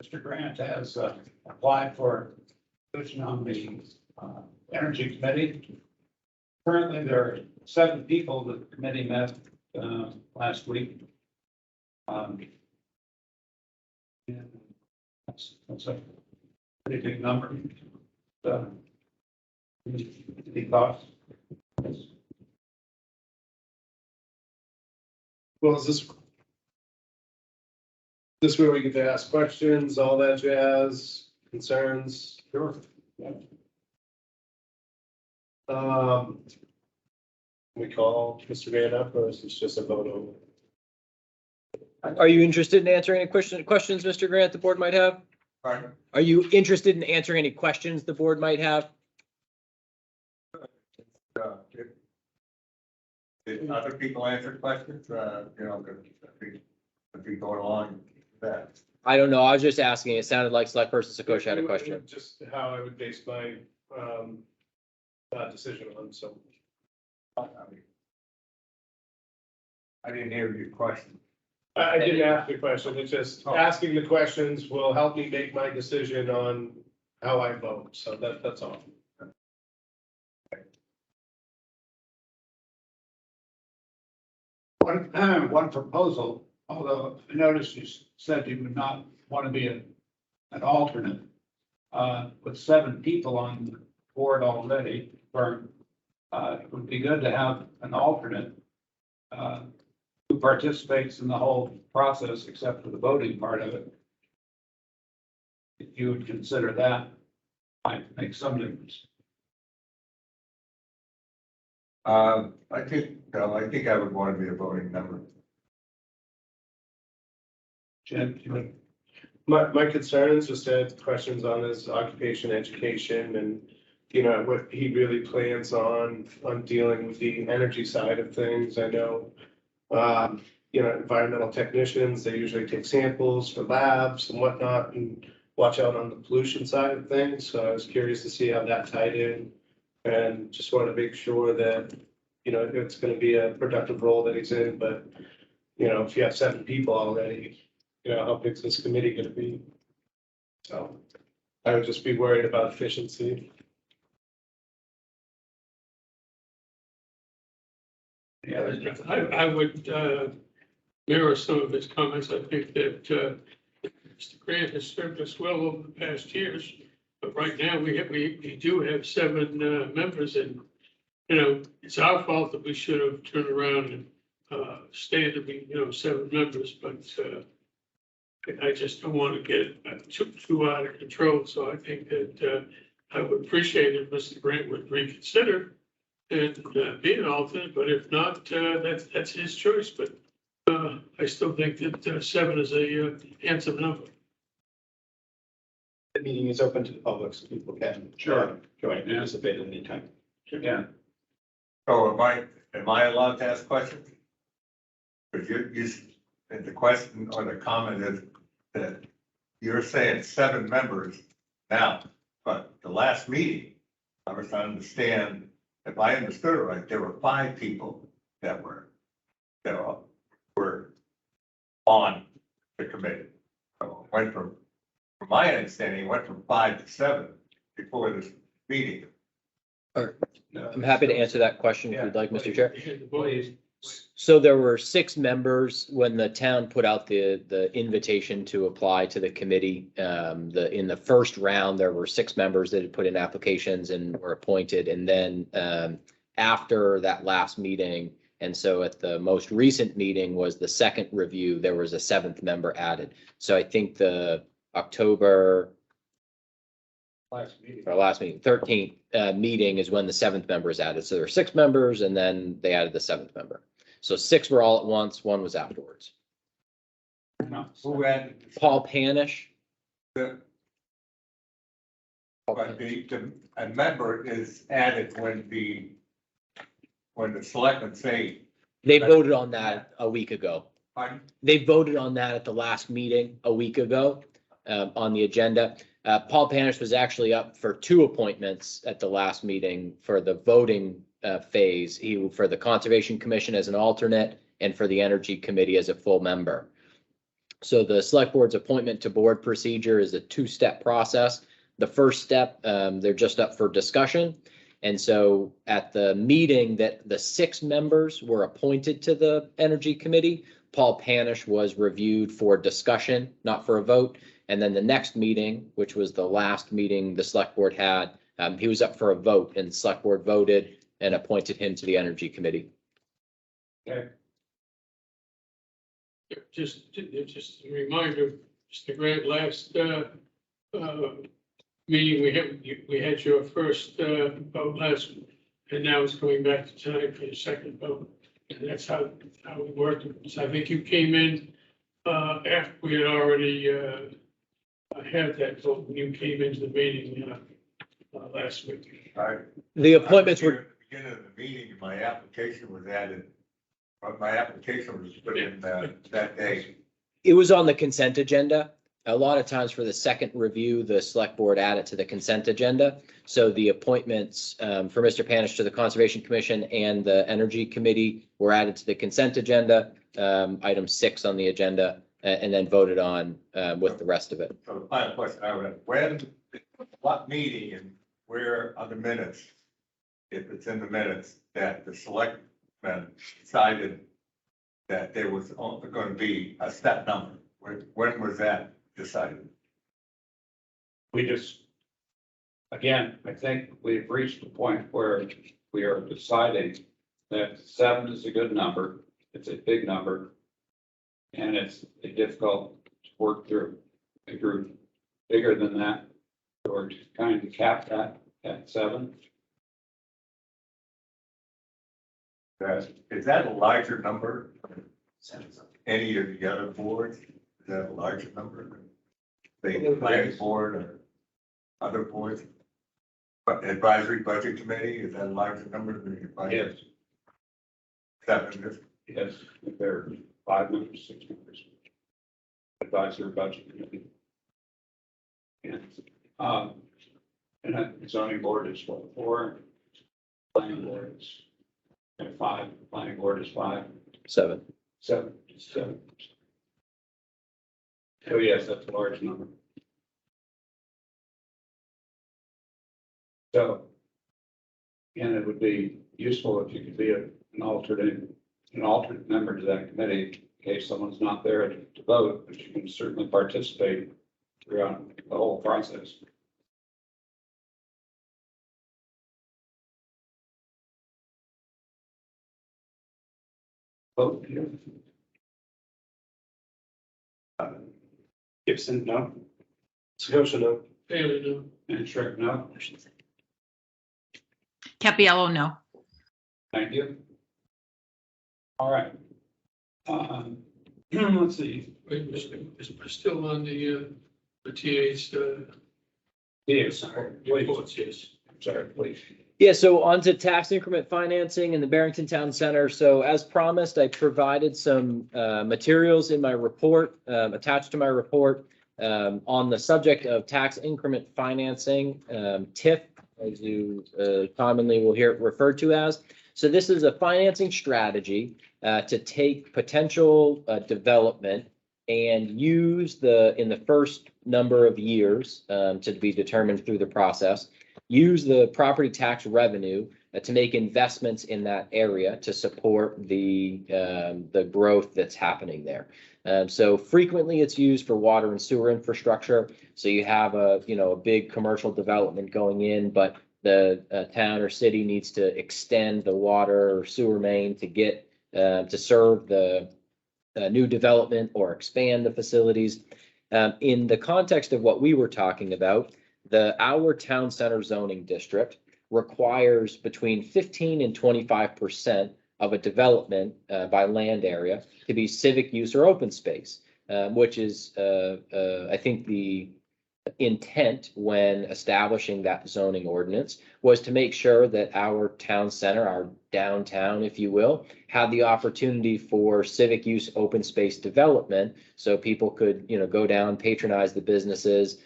Mr. Grant has applied for a position on the Energy Committee. Currently, there are 7 people that the committee met last week. And that's a pretty big number. Any thoughts? Well, is this where we get to ask questions, all that jazz, concerns? Sure. We call Mr. Van up, or is this just a vote over? Are you interested in answering any questions, Mr. Grant, the board might have? Pardon? Are you interested in answering any questions the board might have? Did other people answer questions? You know, if we go along with that. I don't know. I was just asking. It sounded like Select Person Sakosha had a question. Just how I would base my, decision on, so. I didn't hear your question. I didn't ask the question, it's just asking the questions will help me make my decision on how I vote, so that's all. One proposal, although I noticed you said you would not want to be an alternate. With 7 people on the board already, it would be good to have an alternate who participates in the whole process except for the voting part of it. If you would consider that, might make some difference. I think I would want to be a voting member. Jim, you would. My concerns, just had questions on his occupation, education, and, you know, what he really plans on dealing with the energy side of things. I know, you know, environmental technicians, they usually take samples for labs and whatnot and watch out on the pollution side of things. So I was curious to see how that tied in. And just want to make sure that, you know, it's going to be a productive role that he's in, but, you know, if you have 7 people already, you know, how big is this committee going to be? So I would just be worried about efficiency. Yeah, I would mirror some of his comments. I think that Mr. Grant has served us well over the past years. But right now, we do have 7 members, and, you know, it's our fault that we should have turned around and stated to be, 7 members, but I just don't want to get too out of control. So I think that I would appreciate if Mr. Grant would reconsider and be an alternate, but if not, that's his choice. But I still think that 7 is a handsome number. The meeting is open to the public, so people can. Sure. Join, and participate at any time. Yeah. So am I allowed to ask questions? Because and the question or the comment is that you're saying 7 members now, but the last meeting, I was trying to understand, if I understood it right, there were 5 people that were on the committee. So it went from my understanding, it went from 5 to 7 before this meeting. I'm happy to answer that question if you'd like, Mr. Chair. Please. So there were 6 members when the town put out the invitation to apply to the committee. In the first round, there were 6 members that had put in applications and were appointed. And then after that last meeting, and so at the most recent meeting was the second review, there was a 7th member added. So I think the October last meeting, 13th meeting is when the 7th member is added. So there were 6 members and then they added the 7th member. So 6 were all at once, 1 was afterwards. Who had Paul Panish. a member is added when the selectmen say. They voted on that a week ago. Pardon? They voted on that at the last meeting a week ago on the agenda. Paul Panish was actually up for 2 appointments at the last meeting for the voting phase. He for the Conservation Commission as an alternate and for the Energy Committee as a full member. So the Select Board's appointment to board procedure is a 2-step process. The first step, they're just up for discussion. And so at the meeting that the 6 members were appointed to the Energy Committee, Paul Panish was reviewed for discussion, not for a vote. And then the next meeting, which was the last meeting the Select Board had, he was up for a vote and the Select Board voted and appointed him to the Energy Committee. Okay. Just a reminder, Mr. Grant, last meeting, we had your first vote last, and now it's going back to tonight for your second vote. And that's how we worked. So I think you came in after we had already had that vote, when you came into the meeting last week. The appointments were, At the beginning of the meeting, my application was added, my application was put in that day. it was on the consent agenda. A lot of times for the second review, the select board add it to the consent agenda. So the appointments for Mr. Panish to the Conservation Commission and the Energy Committee were added to the consent agenda, item 6 on the agenda, and then voted on with the rest of it. So the final question I would have, when, what meeting and where are the minutes? If it's in the minutes that the selectmen decided that there was only going to be a step number, when was that decided? We just, again, I think we've reached a point where we are deciding that 7 is a good number. It's a big number. And it's difficult to work through. A group bigger than that, or to kind of cap that at 7. Is that a larger number than any of the other boards? Is that a larger number than the planning board or other boards? But advisory budget committee, is that a larger number than the advisory? Yes. 7 is? Yes, if there are 5 members, 6 members. Advisory budget committee. And the zoning board is what, 4? Planning board is 5. Planning board is 5. 7. 7. Oh, yes, that's a large number. So, and it would be useful if you could be an alternate member to that committee in case someone's not there to vote, but you can certainly participate throughout the whole process. Vote here. Gibson, no. Scotia, no. Bailey, no. And Shrek, no. Capiello, no. Thank you. All right. Let's see. Wait, we're still on the TA's Yes, please. reports, yes. Sorry, please. Yeah, so on to tax increment financing in the Barrington Town Center. So as promised, I provided some materials in my report, attached to my report, on the subject of tax increment financing, TIF, as you commonly will hear it referred to as. So this is a financing strategy to take potential development and use in the first number of years to be determined through the process, use the property tax revenue to make investments in that area to support the growth that's happening there. So frequently it's used for water and sewer infrastructure. So you have a big commercial development going in, but the town or city needs to extend the water or sewer main to get to serve the new development or expand the facilities. In the context of what we were talking about, our town center zoning district requires between 15 and 25% of a development by land area to be civic use or open space, which is, I think, the intent when establishing that zoning ordinance was to make sure that our town center, our downtown, if you will, had the opportunity for civic use open space development. So people could, go down, patronize the businesses,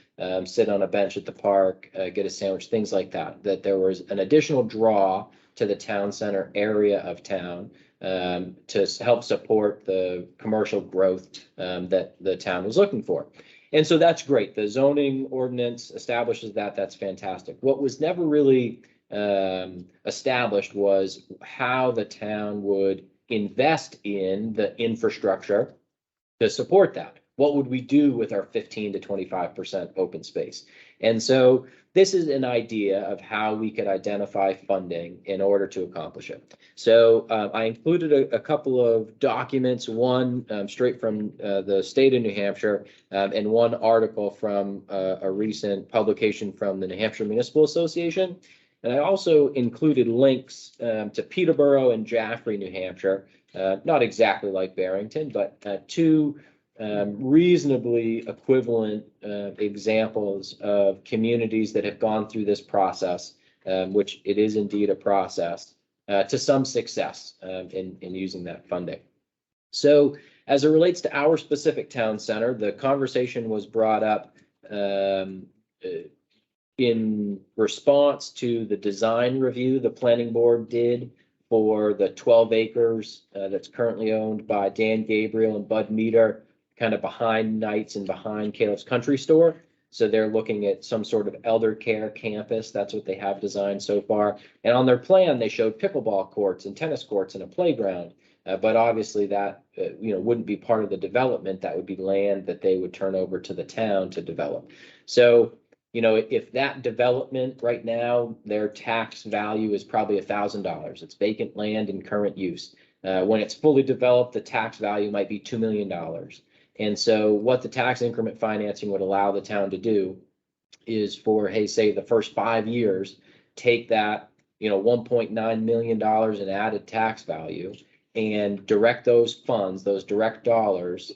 sit on a bench at the park, get a sandwich, things like that, that there was an additional draw to the town center area of town to help support the commercial growth that the town was looking for. And so that's great. The zoning ordinance establishes that. That's fantastic. What was never really established was how the town would invest in the infrastructure to support that. what would we do with our 15 to 25% open space? And so this is an idea of how we could identify funding in order to accomplish it. So I included a couple of documents, one straight from the state of New Hampshire, and one article from a recent publication from the New Hampshire Municipal Association. And I also included links to Peterborough and Jaffrey, New Hampshire, not exactly like Barrington, but two reasonably equivalent examples of communities that have gone through this process, which it is indeed a process, to some success in using that funding. So as it relates to our specific town center, the conversation was brought up in response to the design review the planning board did for the 12 acres that's currently owned by Dan Gabriel and Bud Meter, kind of behind Knights and behind Caleb's Country Store. So they're looking at some sort of elder care campus. That's what they have designed so far. And on their plan, they showed pickleball courts and tennis courts and a playground. But obviously that wouldn't be part of the development. That would be land that they would turn over to the town to develop. So if that development right now, their tax value is probably $1,000. It's vacant land in current use. When it's fully developed, the tax value might be $2 million. And so what the tax increment financing would allow the town to do is for, hey, say the first 5 years, take that, $1.9 million in added tax value and direct those funds, those direct dollars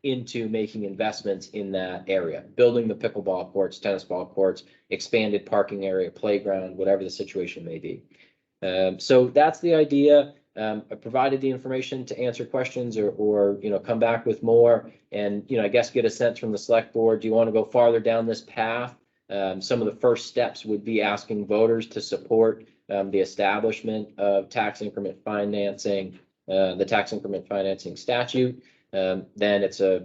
into making investments in that area, building the pickleball courts, tennis ball courts, expanded parking area, playground, whatever the situation may be. So that's the idea. I provided the information to answer questions or come back with more and, I guess get a sense from the select board. Do you want to go farther down this path? Some of the first steps would be asking voters to support the establishment of tax increment financing, the tax increment financing statute. Then it's a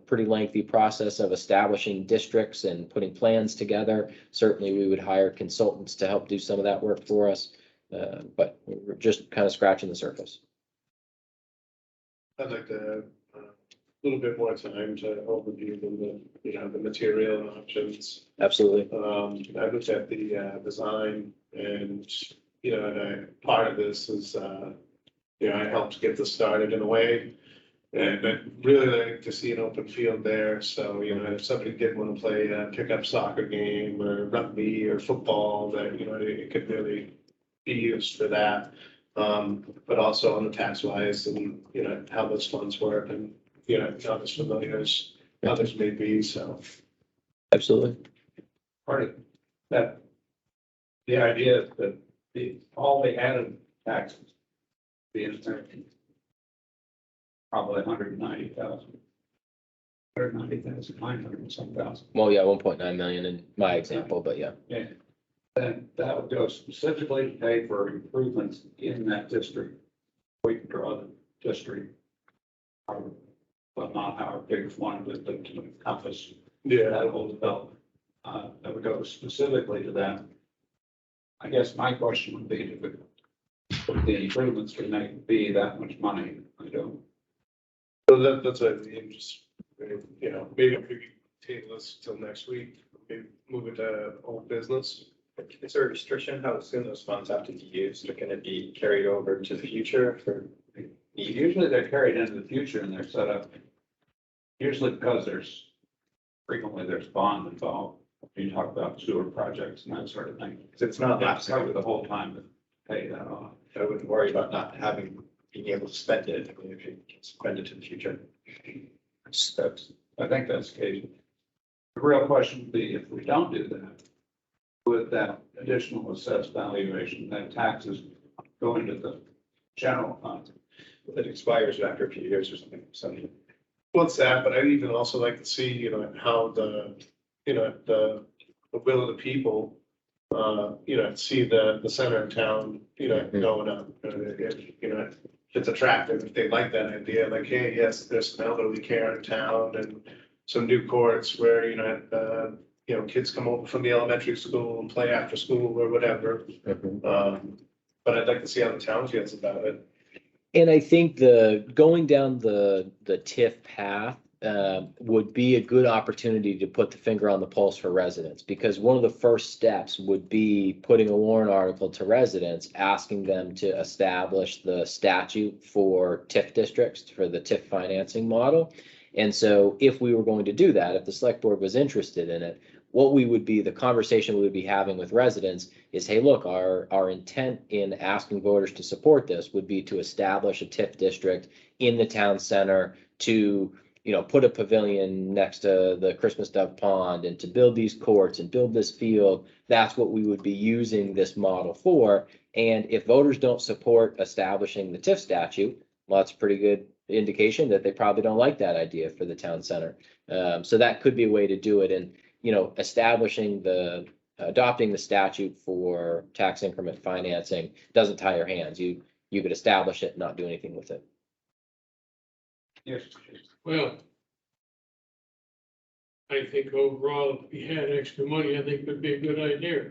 pretty lengthy process of establishing districts and putting plans together. Certainly we would hire consultants to help do some of that work for us. But we're just kind of scratching the surface. I'd like to a little bit more time to overview the material and options. Absolutely. I looked at the design and part of this is I helped get this started in a way. And I'd really like to see an open field there. So, if somebody did want to play a pickup soccer game or rugby or football, that, it could really be used for that. But also on the tax wise and, how those funds work and, not as familiar as others may be. So. Absolutely. Part of that, the idea that all the added taxes being probably 190,000. 190,000, 900 some thousand. Well, yeah, 1.9 million in my example, but yeah. Yeah. Then that would go specifically to pay for improvements in that district. We can draw the district, but not our biggest one, but to encompass that whole development. That would go specifically to that. I guess my question would be, would the improvements would make be that much money? I don't. So that's what I mean, just, maybe if we could table this till next week, maybe move it to old business. Is there a restriction how soon those funds have to be used? Or can it be carried over to the future for? Usually they're carried into the future and they're set up. Usually because frequently there's bond involved. You talk about sewer projects and that sort of thing. It's not That's covered the whole time to pay that off. I wouldn't worry about not being able to spend it. I mean, if you can spend it in the future. I think that's the case. The real question would be if we don't do that, with that additional assessed valuation, that taxes go into the general fund. It expires after a few years or something. Well, it's that, but I'd even also like to see, how the will of the people, see the center of town, going up. If it's attractive, if they like that idea, like, hey, yes, there's some elderly care in town and some new courts where, kids come over from the elementary school and play after school or whatever. But I'd like to see how the town feels about it. And I think going down the TIF path would be a good opportunity to put the finger on the pulse for residents, because one of the first steps would be putting a warrant article to residents, asking them to establish the statute for TIF districts, for the TIF financing model. And so if we were going to do that, if the select board was interested in it, what we would be, the conversation we would be having with residents is, hey, look, our intent in asking voters to support this would be to establish a TIF district in the town center, to, you know, put a pavilion next to the Christmas Dove Pond, and to build these courts and build this field. That's what we would be using this model for. And if voters don't support establishing the TIF statute, well, that's a pretty good indication that they probably don't like that idea for the town center. So that could be a way to do it. And, you know, adopting the statute for tax increment financing doesn't tie your hands. You could establish it and not do anything with it. Yes. Well, I think overall, if we had extra money, I think it would be a good idea,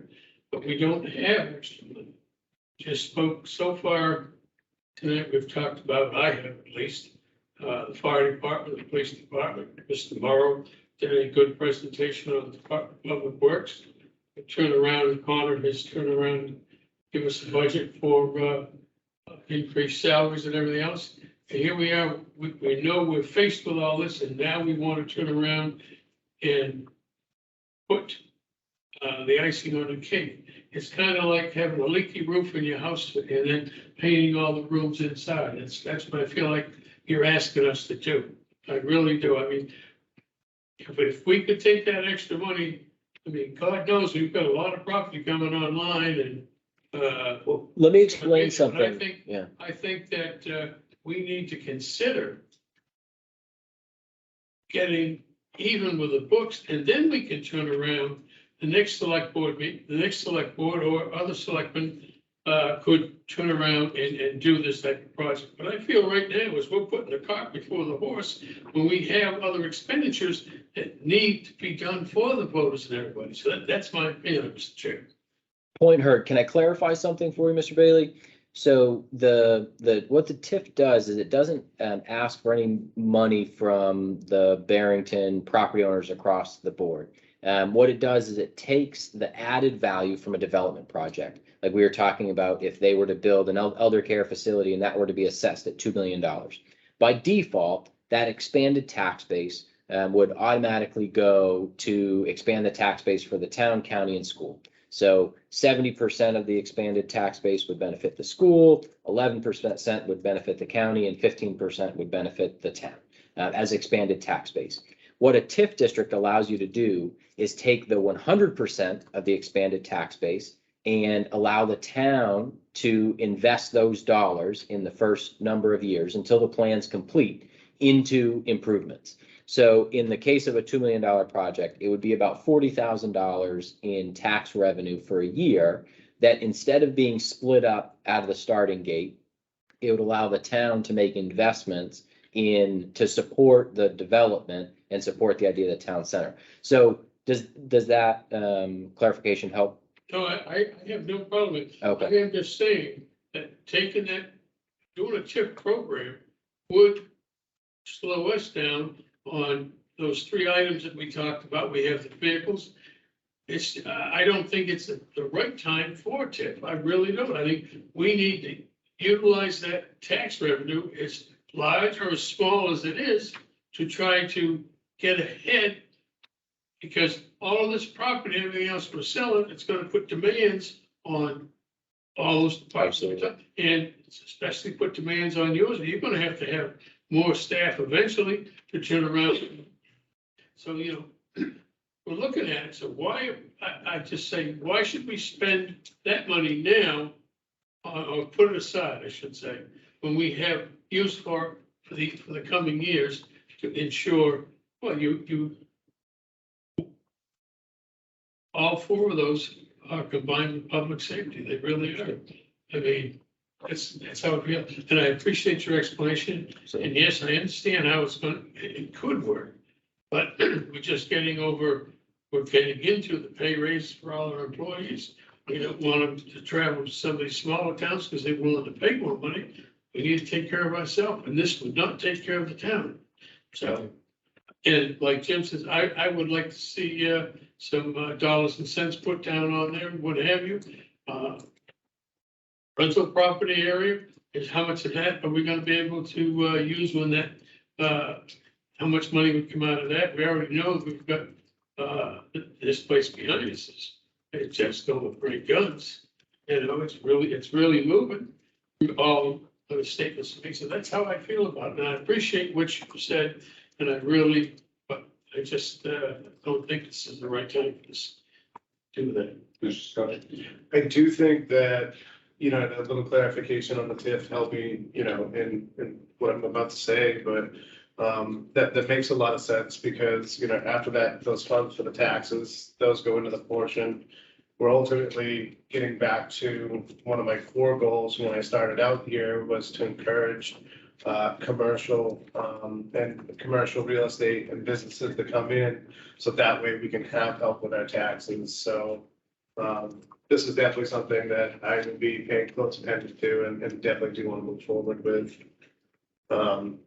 but we don't have extra money. Just spoke so far tonight, we've talked about, I have at least, the fire department, the police department. Mr. Morrow did a good presentation on the Department of Public Works. Turn around, Connor has turned around and give us a budget for increased salaries and everything else. And here we are, we know we're faced with all this, and now we want to turn around and put the icing on the cake. It's kind of like having a leaky roof in your house and then painting all the rooms inside. That's what I feel like you're asking us to do. I really do. I mean, if we could take that extra money, I mean, God knows we've got a lot of property coming online, and Well, let me explain I something. think, Yeah. I think that we need to consider getting even with the books, and then we can turn around the next select board or other selectmen could turn around and do this type of project. But I feel right now is we're putting the cart before the horse when we have other expenditures that need to be done for the voters and everybody. So that's my opinion, Mr. Chair. Point heard. Can I clarify something for you, Mr. Bailey? So what the TIF does is it doesn't ask for any money from the Barrington property owners across the board. What it does is it takes the added value from a development project. Like we were talking about, if they were to build an elder care facility and that were to be assessed at $2 million. By default, that expanded tax base would automatically go to expand the tax base for the town, county, and school. So 70% of the expanded tax base would benefit the school, 11% would benefit the county, and 15% would benefit the town as expanded tax base. What a TIF district allows you to do is take the 100% of the expanded tax base and allow the town to invest those dollars in the first number of years until the plan's complete into improvements. So in the case of a $2 million project, it would be about $40,000 in tax revenue for a year that, instead of being split up out of the starting gate, it would allow the town to make investments to support the development and support the idea of the town center. So does that clarification help? No, I have no problem with it. Okay. I am just saying that doing a TIF program would slow us down on those three items that we talked about. We have the vehicles. I don't think it's the right time for TIF. I really don't. I think we need to utilize that tax revenue, as large or as small as it is, to try to get ahead, because all of this property, everything else we're selling, it's going to put demands on all those departments. And especially put demands on yours. You're going to have more staff eventually to turn around. So, you know, we're looking at it. So I just say, why should we spend that money now, or put it aside, I should say, when we have use for the coming years to ensure, well, you all four of those are combined with public safety. They really are. I mean, that's how it feels. And I appreciate your explanation. And yes, I understand how it could work. But we're just getting into the pay raise for all our employees. We don't want them to travel to some of these smaller towns because they're willing to pay more money. We need to take care of ourselves, and this would not take care of the town. So And like Jim says, I would like to see, some dollars and cents put down on there, what have you. Rental property area is how much of that are we gonna be able to, use when that, how much money would come out of that? We already know that we've got, this place behind us is, it's just going with great guns. You know, it's really moving. All those statements to me, so that's how I feel about it. And I appreciate what you said, and I really, but I just, don't think this is the right time for this, do that. Mr. Scott. I do think that, you know, a little clarification on the TIF help me, you know, in what I'm about to say, but that makes a lot of sense because, you know, after that, those funds for the taxes, those go into the portion. We're ultimately getting back to one of my core goals when I started out here was to encourage commercial and commercial real estate and businesses to come in. So that way we can have help with our taxes. So this is definitely something that I will be paying close attention to and definitely do want to move forward with.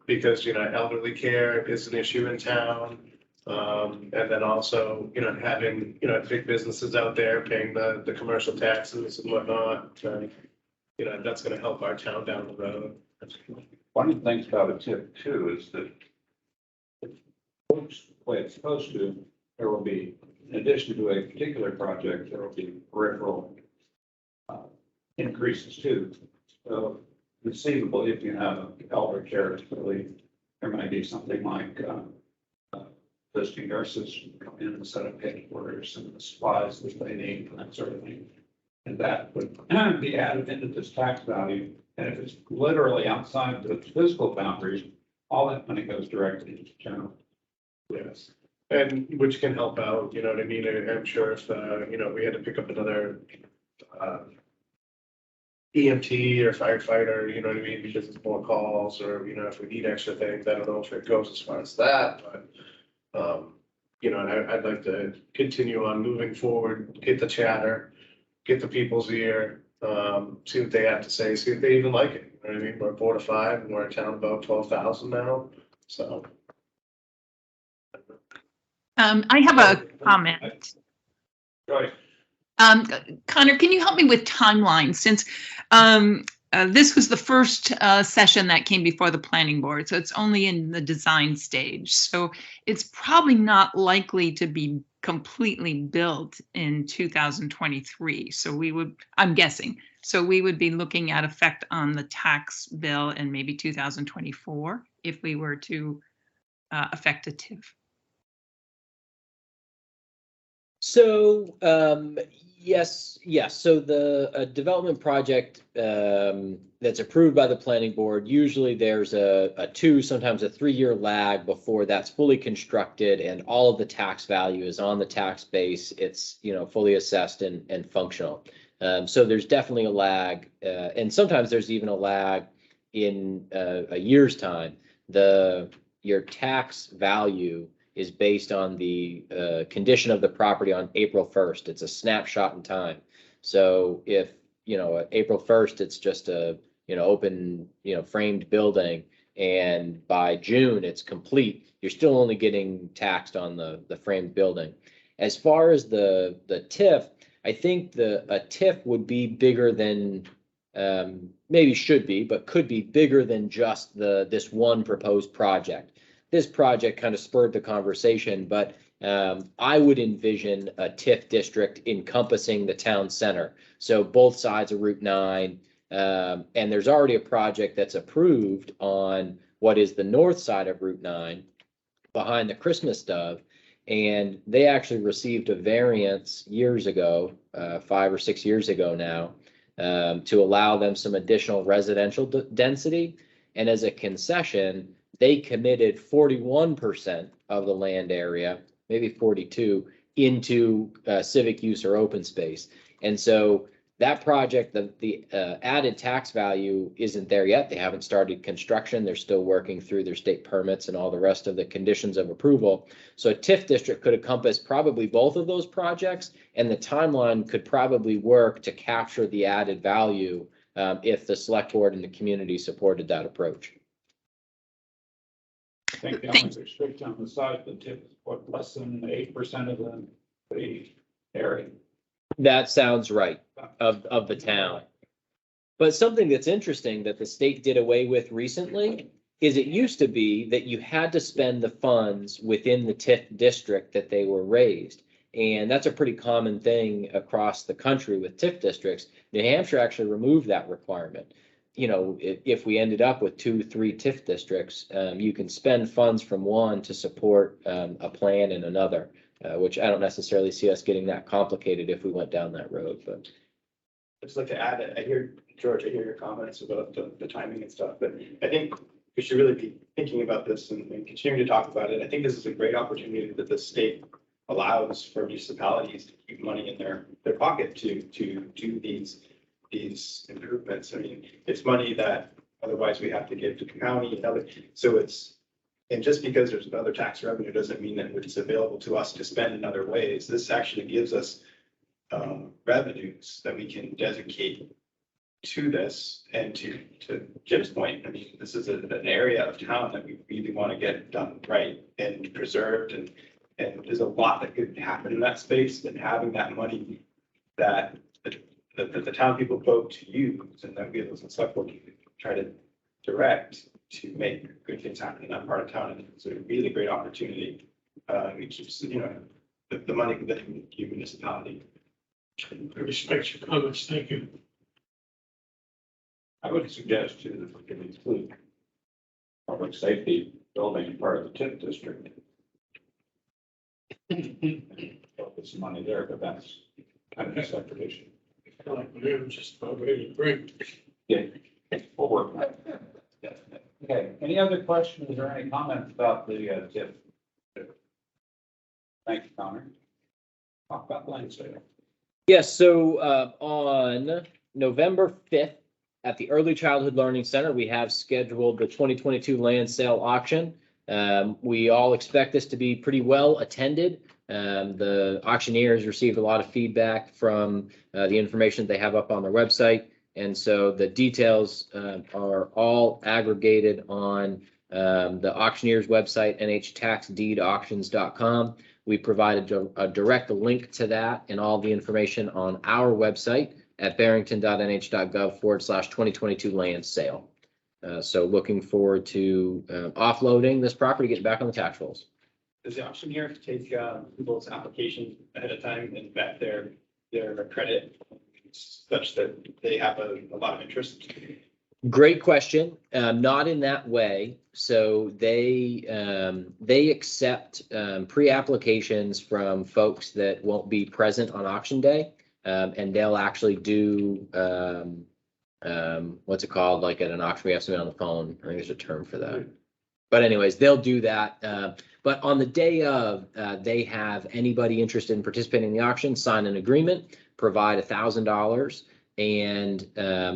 Because, you know, elderly care is an issue in town. And then also, you know, having, you know, big businesses out there paying the commercial taxes and whatnot. You know, that's gonna help our town down the road. One of the things about a tip too is that if it works the way it's supposed to, there will be, in addition to a particular project, there will be peripheral increases too. So conceivably, if you have an elder care facility, there might be something like visiting nurses come in and set up headquarters and the supplies that they need and that sort of thing. And that would be added into this tax value. And if it's literally outside the physical boundaries, all that money goes directly into the general. Yes. And which can help out, you know what I mean? I'm sure if, you know, we had to pick up another EMT or firefighter, you know what I mean? Because it's more calls or, you know, if we need extra things, I don't know if it goes as far as that, but you know, and I'd like to continue on moving forward, get the chatter, get the people's ear, see what they have to say, see if they even like it. You know what I mean? We're 4 to 5 and we're a town about 12,000 now, so. I have a comment. Right. Connor, can you help me with timeline since this was the first session that came before the planning board, so it's only in the design stage. So it's probably not likely to be completely built in 2023. So we would, I'm guessing, so we would be looking at effect on the tax bill in maybe 2024 if we were to affect a TIF. So, yes. So the development project that's approved by the planning board, usually there's a 2, sometimes a 3-year lag before that's fully constructed and all of the tax value is on the tax base. It's, you know, fully assessed and functional. So there's definitely a lag, and sometimes there's even a lag in a year's time. Your tax value is based on the condition of the property on April 1st. It's a snapshot in time. So if, you know, April 1st, it's just a, you know, open, you know, framed building, and by June it's complete, you're still only getting taxed on the framed building. As far as the TIF, I think a TIF would be bigger than, maybe should be, but could be bigger than just this one proposed project. This project kind of spurred the conversation, but I would envision a TIF district encompassing the town center. So both sides of Route 9, and there's already a project that's approved on what is the north side of Route 9 behind the Christmas Dove. And they actually received a variance years ago, 5 or 6 years ago now, to allow them some additional residential density. And as a concession, they committed 41% of the land area, maybe 42, into civic use or open space. And so that project, the added tax value isn't there yet. They haven't started construction. They're still working through their state permits and all the rest of the conditions of approval. So a TIF district could encompass probably both of those projects, and the timeline could probably work to capture the added value if the select board and the community supported that approach. I think the only restriction on the side of the tip is what, less than 8% of the area. That sounds right, of the town. But something that's interesting that the state did away with recently is it used to be that you had to spend the funds within the TIF district that they were raised. And that's a pretty common thing across the country with TIF districts. New Hampshire actually removed that requirement. You know, if we ended up with 2, 3 TIF districts, you can spend funds from one to support a plan in another, which I don't necessarily see us getting that complicated if we went down that road, but. I'd just like to add, I hear, George, I hear your comments about the timing and stuff, but I think we should really be thinking about this and continuing to talk about it. I think this is a great opportunity that the state allows for municipalities to keep money in their pocket to do these improvements. I mean, it's money that otherwise we have to give to the county and other, so it's, and just because there's another tax revenue doesn't mean that it's available to us to spend in other ways. This actually gives us revenues that we can designate to this. And to Jim's point, I mean, this is an area of town that we really want to get done right and preserved, and there's a lot that could happen in that space, and having that money that the town people vote to use, and that we as a select board can try to direct to make good things happen in that part of town. And it's a really great opportunity. It keeps, you know, the money within the municipality. I respect your comments. Thank you. I would suggest too that we can include public safety building part of the TIF district. There's some money there, but that's kind of a separate issue. I feel like we're just about ready to break. Yeah, we'll work on it. Okay, any other questions or any comments about the TIF? Thank you, Connor. Talk about land sale. Yes, so on November 5th at the Early Childhood Learning Center, we have scheduled the 2022 land sale auction. We all expect this to be pretty well attended. The auctioneers received a lot of feedback from the information they have up on their website. And so the details are all aggregated on the auctioneer's website, nhtaxdeedauctions.com. We provided a direct link to that and all the information on our website at barrington.nh.gov/2022 land sale. So looking forward to offloading this property, getting back on the tax rolls. Does the auctioneer take people's applications ahead of time and vet their credit such that they have a lot of interest? Great question. Not in that way. So they accept pre-applications from folks that won't be present on auction day, and they'll actually do what's it called? Like at an auction, we have somebody on the phone. I think there's a term for that. But anyways, they'll do that. But on the day of, they have anybody interested in participating in the auction sign an agreement, provide $1,000. And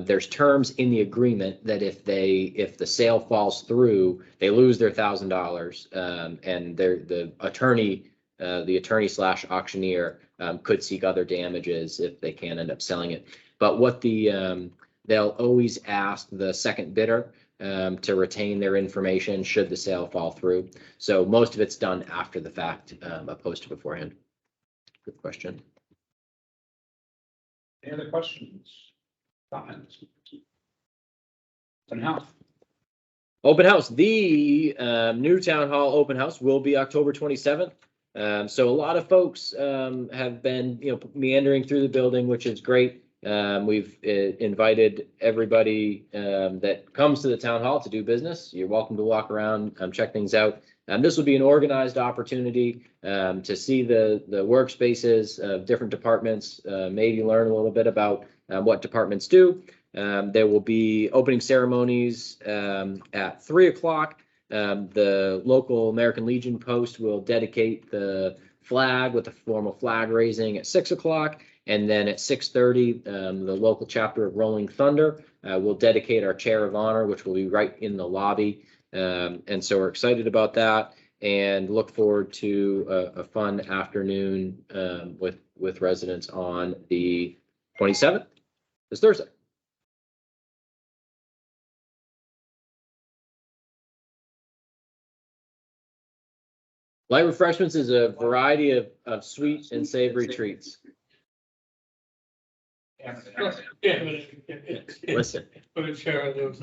there's terms in the agreement that if the sale falls through, they lose their $1,000. And the attorney/auctioneer could seek other damages if they can't end up selling it. But what they'll always ask the second bidder to retain their information should the sale fall through. So most of it's done after the fact, opposed to beforehand. Good question. Any other questions, comments? Open house. Open house. The new town hall open house will be October 27th. So a lot of folks have been, meandering through the building, which is great. We've invited everybody that comes to the town hall to do business. You're welcome to walk around, check things out. This will be an organized opportunity to see the workspaces of different departments, maybe learn a little bit about what departments do. There will be opening ceremonies at 3 o'clock. The local American Legion post will dedicate the flag with a formal flag raising at 6 o'clock. And then at 6:30, the local chapter of Rolling Thunder will dedicate our chair of honor, which will be right in the lobby. And so we're excited about that and look forward to a fun afternoon with residents on the 27th, this Thursday. Light refreshments is a variety of sweet and savory treats. Yeah, but- Listen, Put a chair of those,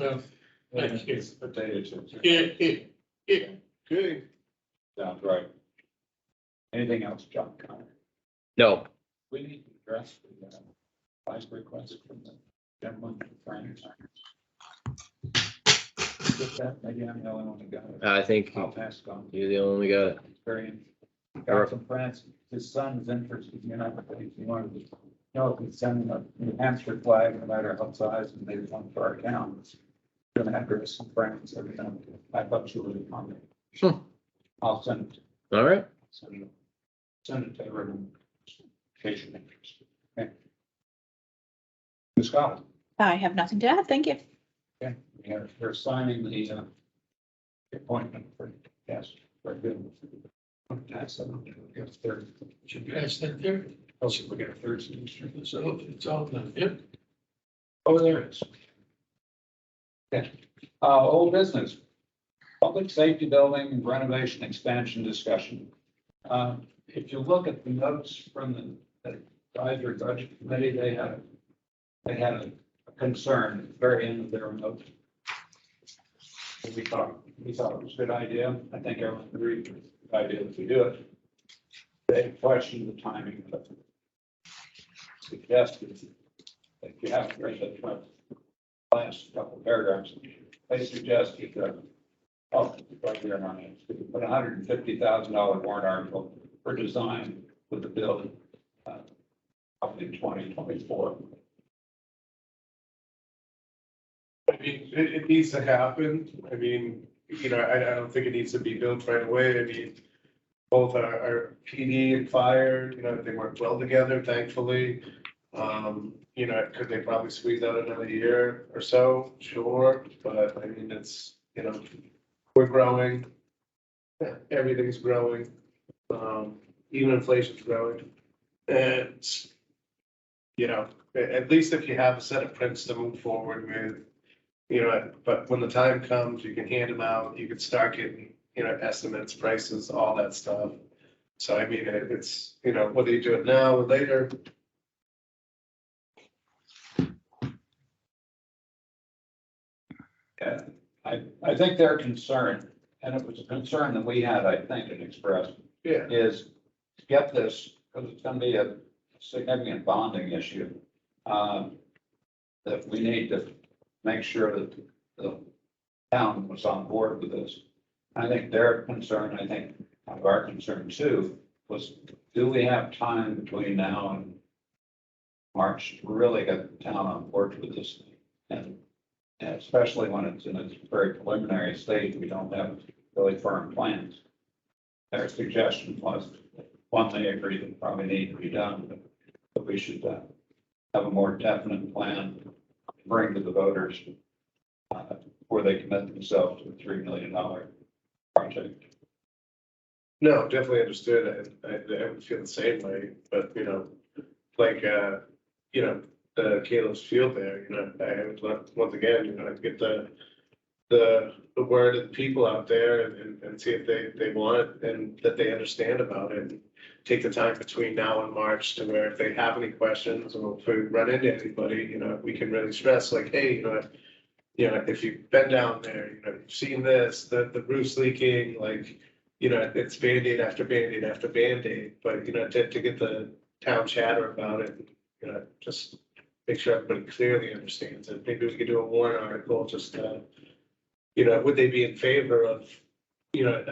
thank you. Potato chips. Yeah. Okay. Sounds right. Anything else, John? Connor? no, We need to address the vice request from the gentleman from France. Get that? Maybe I'm the only one who got it. I think I'll pass it on. you're the only one who got it. Very. Got from France. His son is interested in the United States. He wanted to know if he's sending a New Hampshire flag, no matter how size, and maybe one for our town. It's gonna have to some France every time. I thought you were on it. Hmm. I'll send it. All right. Send it to everyone. In case you're interested. Okay. Ms. Scott, I have nothing to add. Thank you. okay, they're signing the appointment for, yes, very good. Pass that on. We got a third. Should pass that there. Oh, so we got a third signature. So it's all done, yep. Oh, there it is. Okay, old business. Public safety building renovation expansion discussion. If you look at the notes from the advisory budget committee, they had a concern at the very end of their note. We thought it was a good idea. I think everyone agreed with the idea if we do it. They questioned the timing of it. Suggested that you haven't read the last couple of paragraphs. They suggested that, right here on it, we could put $150,000 warrant article for design with the building up in 2024. I mean, it needs to happen. I mean, you know, I don't think it needs to be built right away. I mean, both our PD and fire, you know, they work well together, thankfully. You know, could they probably squeeze out another year or so? Sure, but I mean, it's, you know, we're growing. Everything's growing. Even inflation's growing. And, you know, at least if you have a set of prints to move forward with, you know, but when the time comes, you can hand them out, you can start getting, you know, estimates, prices, all that stuff. So I mean, it's, you know, whether you do it now or later. Yeah, I think their concern, and it was a concern that we had, I think, and expressed, Yeah. is to get this, because it's gonna be a significant bonding issue. That we need to make sure that the town was on board with this. I think their concern, I think our concern too, was do we have time between now and March to really get the town on board with this? And especially when it's in a very preliminary stage, we don't have really firm plans. Their suggestion was, one, they agreed that probably need to be done, but we should have a more definite plan to bring to the voters before they commit themselves to a $3 million project. No, definitely understood. I would feel the same way, but you know, like, you know, the Caleb's Field there, you know, I would love, once again, you know, get the word of the people out there and see if they want it and that they understand about it. And take the time between now and March to where if they have any questions or if we run into anybody, you know, we can really stress like, hey, you know, if you've been down there, you know, you've seen this, the roof's leaking, like, you know, it's Band-Aid after Band-Aid after Band-Aid, but, you know, to get the town chatter about it, you know, just make sure everybody clearly understands it. Maybe we could do a warrant article, just, you know, would they be in favor of, you know,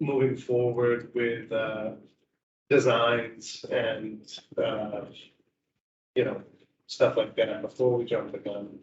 moving forward with, designs and, you know, stuff like that before we jump the gun.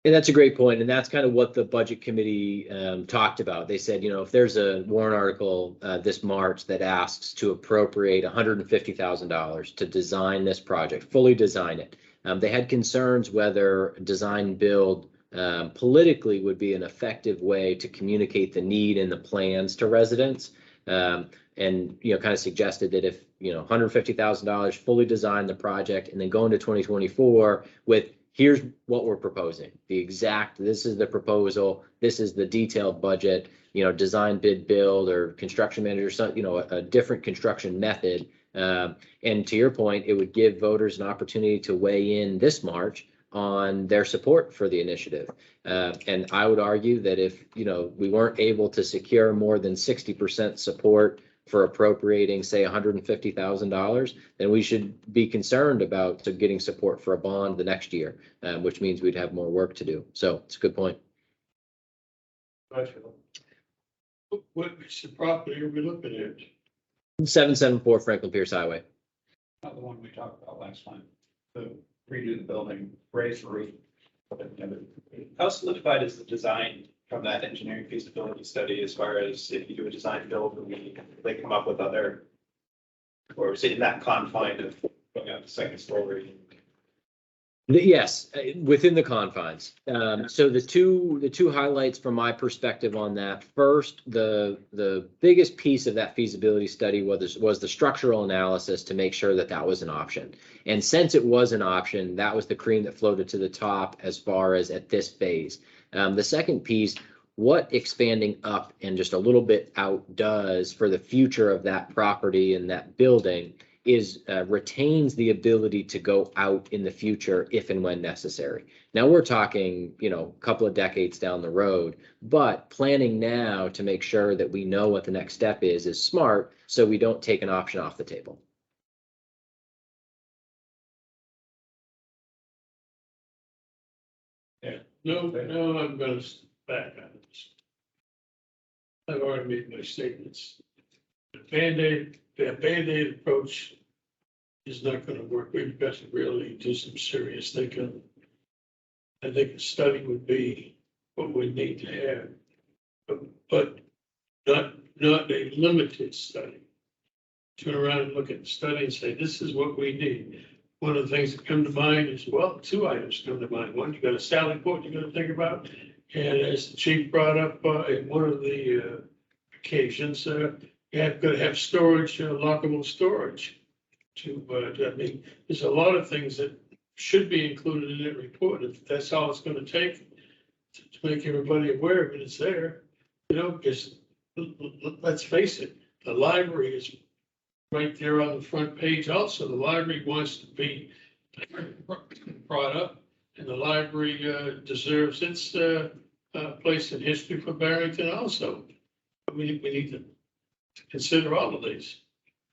And that's a great point, and that's kind of what the budget committee talked about. They said, you know, if there's a warrant article this March that asks to appropriate $150,000 to design this project, fully design it. They had concerns whether design build politically would be an effective way to communicate the need and the plans to residents. And, you know, kind of suggested that if, you know, $150,000 fully design the project and then go into 2024 with here's what we're proposing. This is the proposal, this is the detailed budget, design, bid, build, or construction manager, some, a different construction method. And to your point, it would give voters an opportunity to weigh in this March on their support for the initiative. And I would argue that if, we weren't able to secure more than 60% support for appropriating, say, $150,000, then we should be concerned about getting support for a bond the next year, which means we'd have more work to do. So it's a good point. What piece of property are we looking at? 774 Franklin Pierce Highway. Not the one we talked about last time, to redo the building, raise the roof. How solidified is the design from that engineering feasibility study as far as if you do a design build, they come up with other, or is it in that confine of going out the second story? Yes, within the confines. So the two highlights from my perspective on that. First, the biggest piece of that feasibility study was the structural analysis to make sure that was an option. And since it was an option, that was the cream that floated to the top as far as at this phase. The second piece, what expanding up and just a little bit out does for the future of that property and that building is retains the ability to go out in the future if and when necessary. Now we're talking, a couple of decades down the road, but planning now to make sure that we know what the next step is smart, so we don't take an option off the table. No, I'm gonna back on this. I've already made my statements. The Band-Aid approach is not gonna work. We've got to really do some serious thinking. I think a study would be what we need to have, but not a limited study. Turn around and look at the study and say, this is what we need. One of the things that come to mind is, well, two items come to mind. One, you got a Sally Port you got to think about. And as the chief brought up in one of the occasions, you have got to have storage, lockable storage. There's a lot of things that should be included in that report. If that's all it's going to take to make everybody aware of it, it's there. Because let's face it, the library is right there on the front page. Also, the library wants to be brought up, and the library deserves its place in history for Barrington also. We need to consider all of these.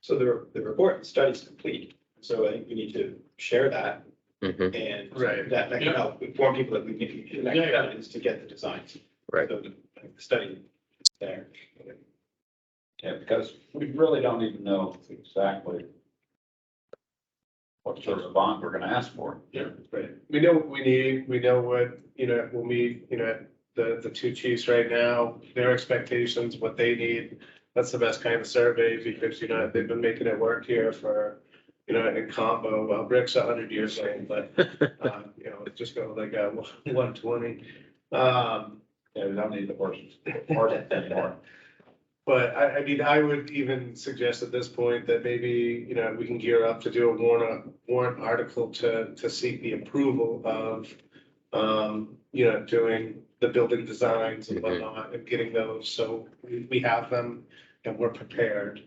So the report and study is complete. So I think we need to share that. Mm-hmm. And Right. that can help inform people that we need the next step is to get the designs. Right. So the study is there. Yeah, because we really don't even know exactly what sort of bond we're gonna ask for. Yeah. Right. We know what we need. We know what, we'll meet, the two chiefs right now, their expectations, what they need. That's the best kind of survey because, they've been making it work here for, in combo. Well, Rick's 100 years old, but, just go like 120. Yeah, we don't need the horses anymore. But I would even suggest at this point that maybe, we can gear up to do a warrant article to seek the approval of, doing the building designs and whatnot and getting those. So we have them and we're prepared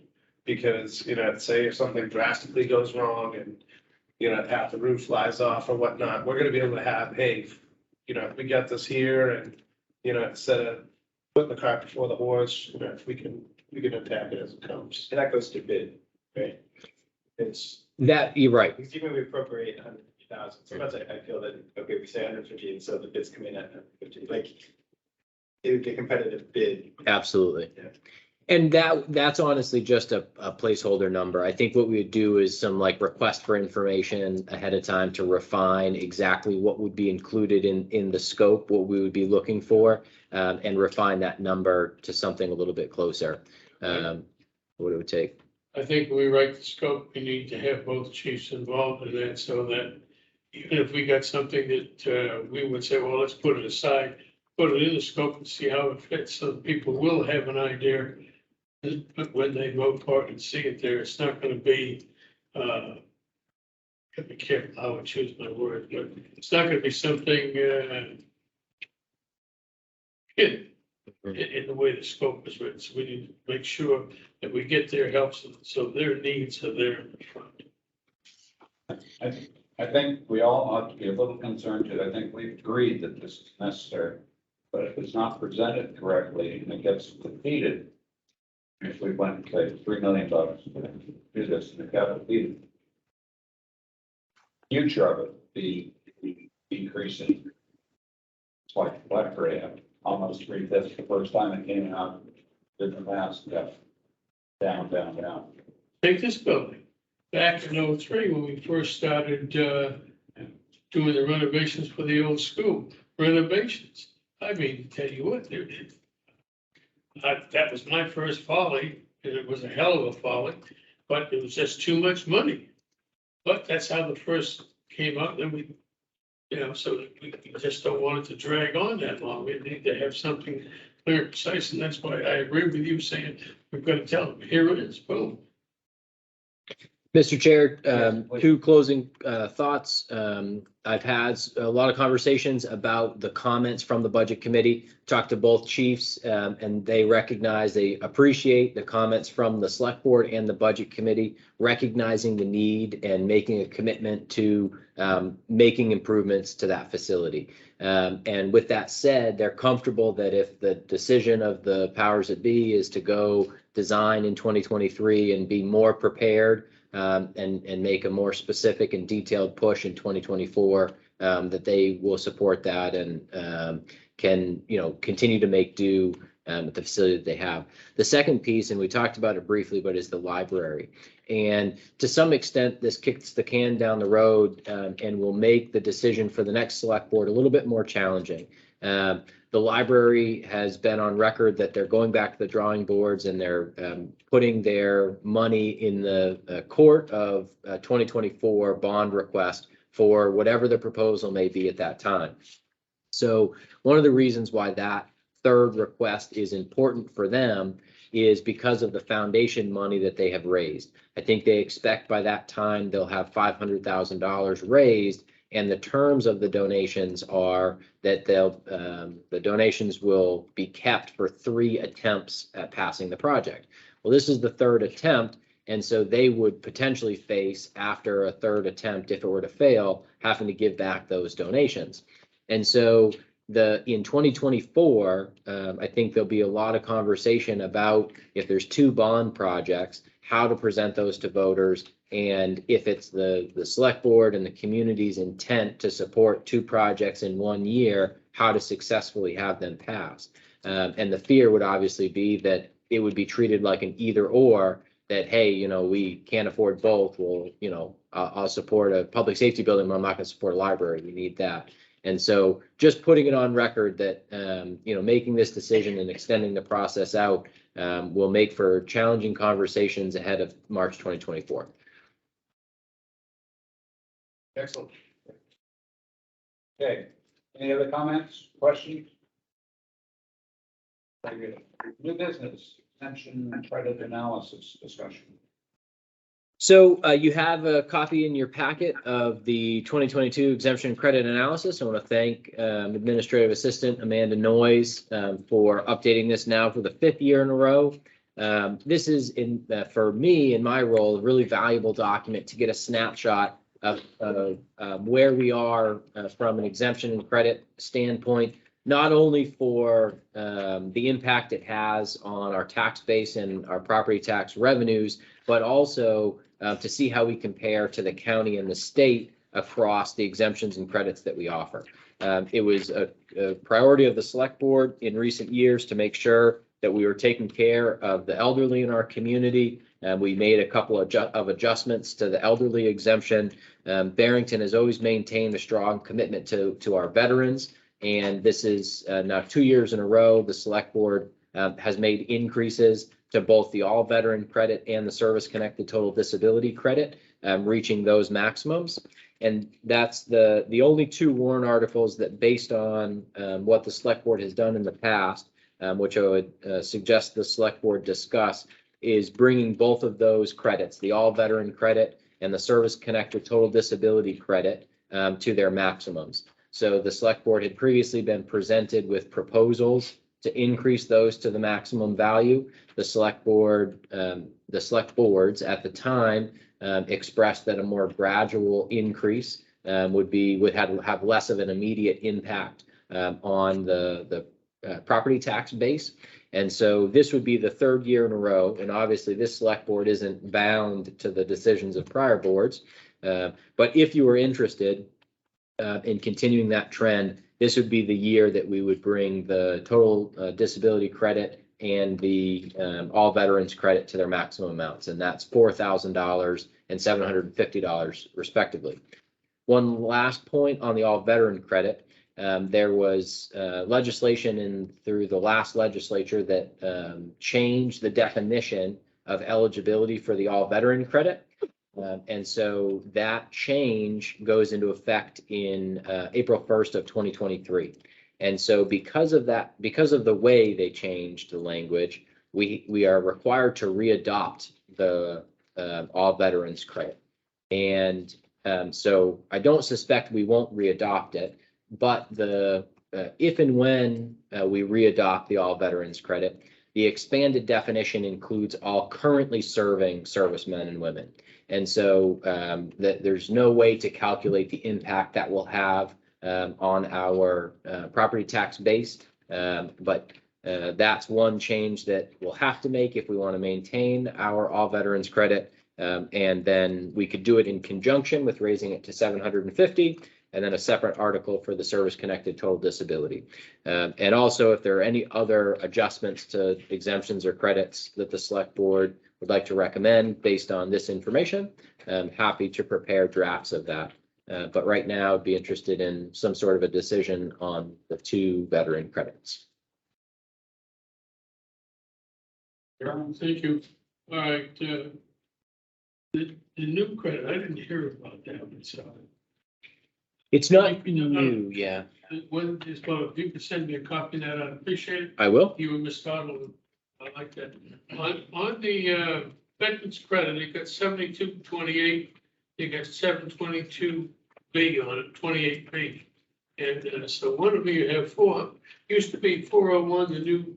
because, say if something drastically goes wrong and, half the roof flies off or whatnot, we're gonna be able to have, hey, we got this here and, instead of putting the cart before the horse, we can attack it as it comes. And that goes to bid, right? It's, That, you're right. because even we appropriate 150,000, sometimes I feel that, okay, we say 150, and so the bids come in at 150, like, it would be a competitive bid. Absolutely. Yeah. And that's honestly just a placeholder number. I think what we would do is some request for information ahead of time to refine exactly what would be included in the scope, what we would be looking for, and refine that number to something a little bit closer. What it would take. I think when we write the scope, we need to have both chiefs involved in that so that even if we got something that we would say, well, let's put it aside, put it in the scope and see how it fits so that people will have an idea. But when they go for it and see it there, it's not going to be, Gotta be careful how I choose my words, but it's not gonna be something, hidden in the way the scope is written. So we need to make sure that we get their help so their needs are there in the front. I think we all ought to be a little concerned too. I think we've agreed that this is necessary. But if it's not presented correctly and it gets defeated, if we went and say $3 million to do this and it got defeated, future of it be decreasing. It's like BlackBerry had almost 3/5 the first time it came out, did the math, got down. Take this building, back in '03, when we first started, doing the renovations for the old school, renovations. I mean, tell you what, that was my first folly, and it was a hell of a folly, but it was just too much money. But that's how the first came up, then we, so we just don't want it to drag on that long. We need to have something clear and precise, and that's why I agree with you saying, we've got to tell them, here it is, boom. Mr. Chair, Yes, please. two closing thoughts. I've had a lot of conversations about the comments from the Budget Committee, talked to both chiefs, and they appreciate the comments from the Select Board and the Budget Committee, recognizing the need and making a commitment to making improvements to that facility. And with that said, they're comfortable that if the decision of the powers that be is to go design in 2023 and be more prepared, and make a more specific and detailed push in 2024, that they will support that and can, continue to make do with the facility that they have. The second piece, and we talked about it briefly, but is the library. And to some extent, this kicks the can down the road and will make the decision for the next select board a little bit more challenging. The library has been on record that they're going back to the drawing boards and they're putting their money in the court of 2024 bond request for whatever the proposal may be at that time. So one of the reasons why that third request is important for them is because of the foundation money that they have raised. I think they expect by that time they'll have $500,000 raised. And the terms of the donations are that the donations will be kept for 3 attempts at passing the project. Well, this is the third attempt, and so they would potentially face, after a third attempt, if it were to fail, having to give back those donations. And so in 2024, I think there'll be a lot of conversation about, if there's 2 bond projects, how to present those to voters. And if it's the select board and the community's intent to support 2 projects in 1 year, how to successfully have them passed. And the fear would obviously be that it would be treated like an either or, that, hey, we can't afford both. Well, I'll support a public safety building, but I'm not going to support a library. We need that. And so just putting it on record that, making this decision and extending the process out will make for challenging conversations ahead of March 2024. Excellent. Okay, any other comments, questions? Very good. New business, exemption and credit analysis discussion. So you have a copy in your packet of the 2022 exemption credit analysis. I want to thank Administrative Assistant Amanda Noyes for updating this now for the 5th year in a row. This is, for me, in my role, a really valuable document to get a snapshot of where we are from an exemption and credit standpoint, not only for the impact it has on our tax base and our property tax revenues, but also to see how we compare to the county and the state across the exemptions and credits that we offer. It was a priority of the select board in recent years to make sure that we were taking care of the elderly in our community. We made a couple of adjustments to the elderly exemption. Barrington has always maintained a strong commitment to our veterans. And this is now 2 years in a row, the select board has made increases to both the all veteran credit and the service connected total disability credit, reaching those maximums. And that's the only 2 warrant articles that, based on what the select board has done in the past, which I would suggest the select board discuss, is bringing both of those credits, the all veteran credit and the service-connected total disability credit to their maximums. So the select board had previously been presented with proposals to increase those to the maximum value. The select boards at the time expressed that a more gradual increase would have less of an immediate impact on the property tax base. And so this would be the third year in a row. And obviously this select board isn't bound to the decisions of prior boards. But if you were interested in continuing that trend, this would be the year that we would bring the total disability credit and the all veterans credit to their maximum amounts. And that's $4,000 and $750 respectively. One last point on the all veteran credit. There was legislation through the last legislature that changed the definition of eligibility for the all veteran credit. And so that change goes into effect in April 1st of 2023. And so because of that, because of the way they changed the language, we are required to readopt the all veterans credit. And so I don't suspect we won't readopt it, but if and when we readopt the all veterans credit, the expanded definition includes all currently serving servicemen and women. And so there's no way to calculate the impact that will have on our property tax base. But that's one change that we'll have to make if we want to maintain our all veterans credit. And then we could do it in conjunction with raising it to 750, and then a separate article for the service connected total disability. And also if there are any other adjustments to exemptions or credits that the select board would like to recommend based on this information, I'm happy to prepare drafts of that. But right now I'd be interested in some sort of a decision on the 2 veteran credits. Thank you. All right. The new credit, I didn't hear about that. So It's not new, yeah. When is, well, if you could send me a copy of that, I'd appreciate it. I will. You and Ms. Donald, I like that. On the veterans credit, you got 7228, you got 722B on it, 28B. And so one of you have used to be 401, the new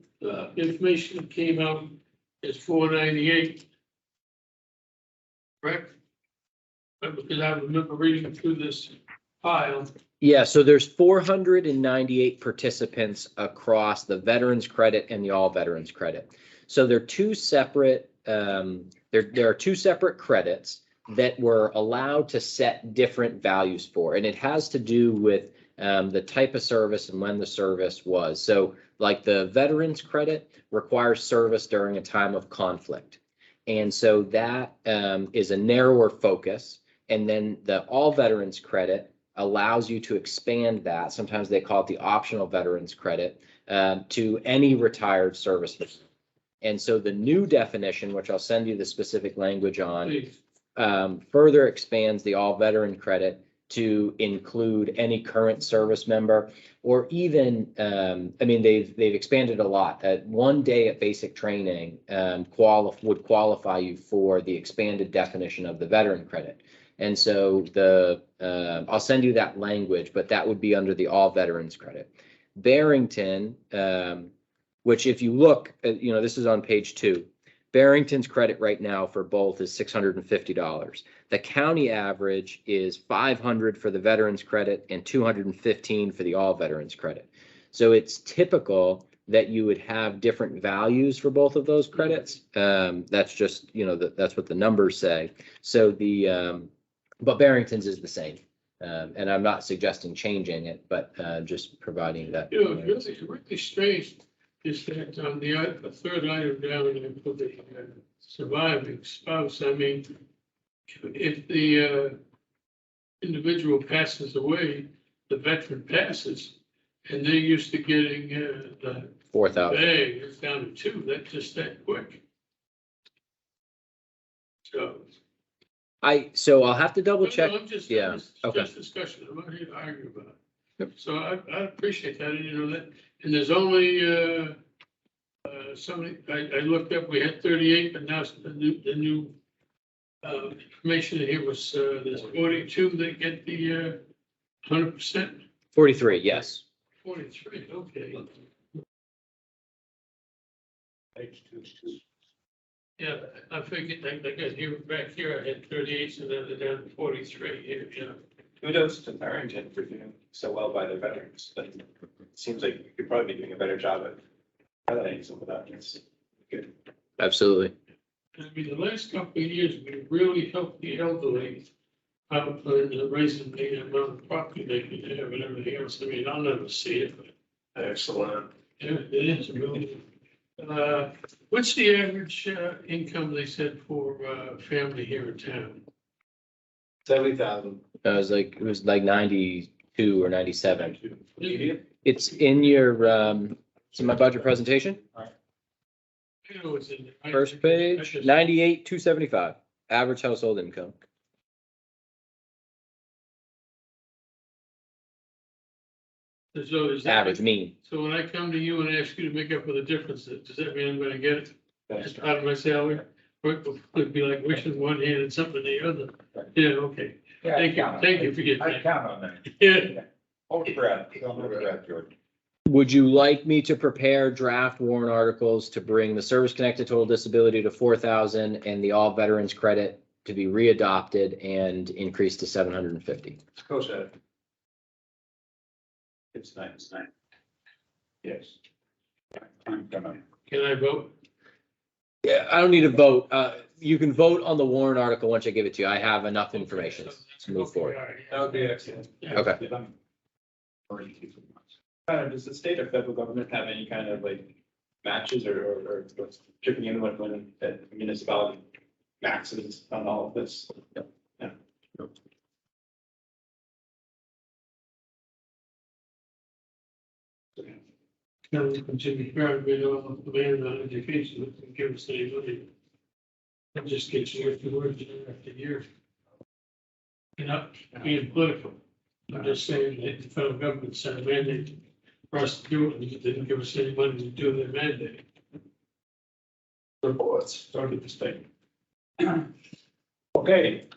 information that came out is 498. Correct? Because I remember reading through this file. Yeah, so there's 498 participants across the veterans credit and the all veterans credit. So they're 2 separate, there are 2 separate credits that were allowed to set different values for, and it has to do with the type of service and when the service was. So like the veterans credit requires service during a time of conflict. And so that is a narrower focus. And then the all veterans credit allows you to expand that. Sometimes they call it the optional veterans credit to any retired serviceman. And so the new definition, which I'll send you the specific language on, further expands the all veteran credit to include any current service member, or even, I mean, they've expanded a lot. 1 day at basic training would qualify you for the expanded definition of the veteran credit. And so I'll send you that language, but that would be under the all veterans credit. Barrington, which if you look, this is on page 2. Barrington's credit right now for both is $650. The county average is $500 for the veterans credit and $215 for the all veterans credit. So it's typical that you would have different values for both of those credits. That's just, that's what the numbers say. So but Barrington's is the same. And I'm not suggesting changing it, but just providing that. It's really strange is that on the third item down there for the surviving spouse, I mean, if the individual passes away, the veteran passes, and they're used to getting the 4,000. it's down to 2. That's just that quick. So I'll have to double check. No, I'm just, Yeah. Okay. just discussion. I'm not here to argue about it. Yep. So I appreciate that. And that, and there's only somebody I looked up. We had 38, but now the new Information here was, there's 42 that get the 100%. 43, yes. 43, okay. Yeah, I figured, I got here, back here, I had 38, so then they're down to 43 here, yeah. Kudos to Barrington for doing so well by their veterans. But it seems like you could probably be doing a better job at highlighting some of that. It's good. Absolutely. I mean, the last couple of years, we really helped the elderly out in raising the amount of property they can have and everything else. I mean, I'll never see it, but Excellent. yeah, it is really. What's the average income they said for family here in town? 70,000. It was like 92 or 97. It's in your, it's in my budget presentation, You know, it's in the- first page, 98,275, average household income. So is that- Average mean. So when I come to you and ask you to make up for the difference, does that mean I'm gonna get it? Just out of my salary? Or it would be like wishing one hand and something the other? Yeah, okay. Thank you for getting I that. count on that. Yeah, Hold your breath, don't hold your breath, George. Would you like me to prepare draft warrant articles to bring the service-connected total disability to 4,000 and the all veterans credit to be readopted and increased to 750? Coach Ed. It's nice. Yes. I'm gonna, can I vote? Yeah, I don't need a vote. You can vote on the warrant article once I give it to you. I have enough information to move forward. Okay, all right. That would be excellent. Yeah. Okay. Does the state or federal government have any kind of like matches or chipping in when the municipality maxes on all of this? Now, we continue to be all the demand on education, that can give us any money. It just gets worse and worse year after year. You're not being political. I'm just saying that the federal government set a mandate for us to do it, and they didn't give us any money to do their mandate. reports, start at the state. Okay.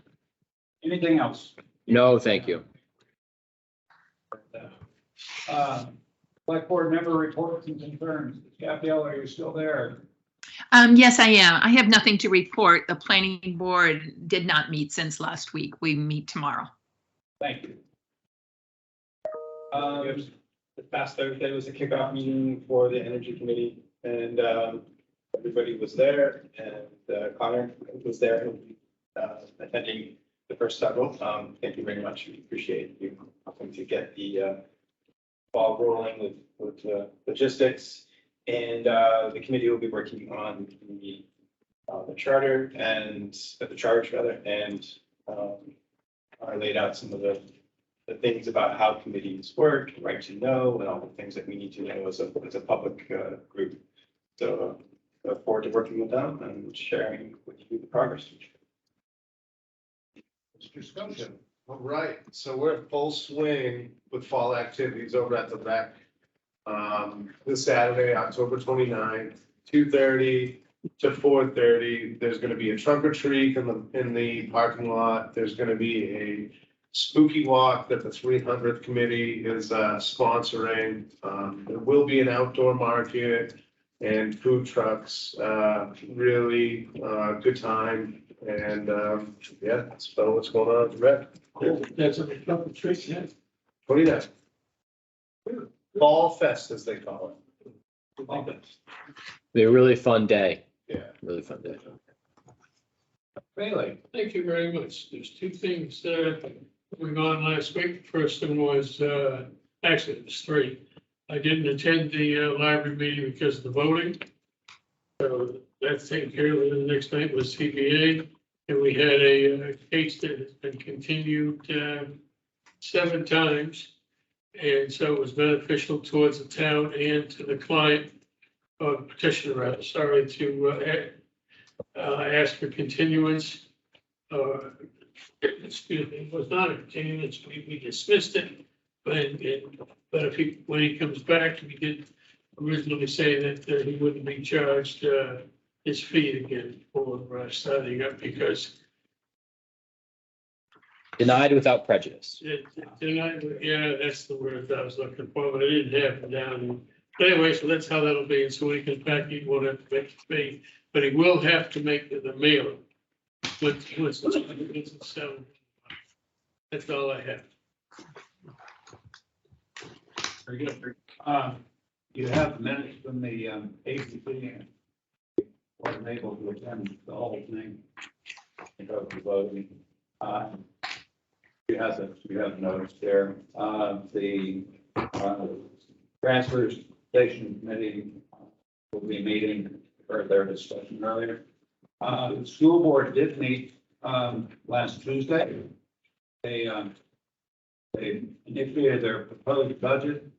Anything else? No, thank you. Select board member reports and concerns. Gabrielle, are you still there? Yes, I am. I have nothing to report. The planning board did not meet since last week. We meet tomorrow. Thank you. The past Thursday was a kickoff meeting for the energy committee and everybody was there and Connor was there attending the first several. Thank you very much. We appreciate you helping to get the ball rolling with logistics. And the committee will be working on the charter and the charge rather, and I laid out some of the things about how committees work, right to know, and all the things that we need to know as a public group. So look forward to working with them and sharing with you the progress. Discussion. All right, so we're in full swing with fall activities over at the rec. This Saturday, October 29th, 2:30 to 4:30. There's gonna be a trunk or treat in the parking lot. There's gonna be a spooky walk that the 300th committee is sponsoring. There will be an outdoor market and food trucks. Really good time. And yeah, that's about what's going on at the rec. Cool. That's a couple of tricks, yeah. 29th. Fall Fest, as they call it. Be a really fun day. Yeah. Really fun day. Bailey. Thank you very much. There's two things going on last week. The first one was, actually it was three. I didn't attend the library meeting because of the voting. So that's taken care of. The next night was CBA. And we had a case that has been continued 7 times. And so it was beneficial towards the town and to the client, petitioner rather. Sorry to ask for continuance. Excuse me, it was not a continuance. We dismissed it. But if when he comes back, we did originally say that he wouldn't be charged his fee again for starting up because Denied without prejudice. Yeah, that's the word that I was looking for, but I didn't have it down. Anyway, so that's how that'll be, and so when he comes back, he won't have to make the fee, but he will have to make the mailing. Once it's settled. That's all I have. Very good. You have minutes from the ACC. Wasn't able to attend the whole thing. Because of voting. You have noticed there, the transfer station committee will be meeting for their discussion earlier. The school board did meet last Tuesday. They initiated their proposed budget.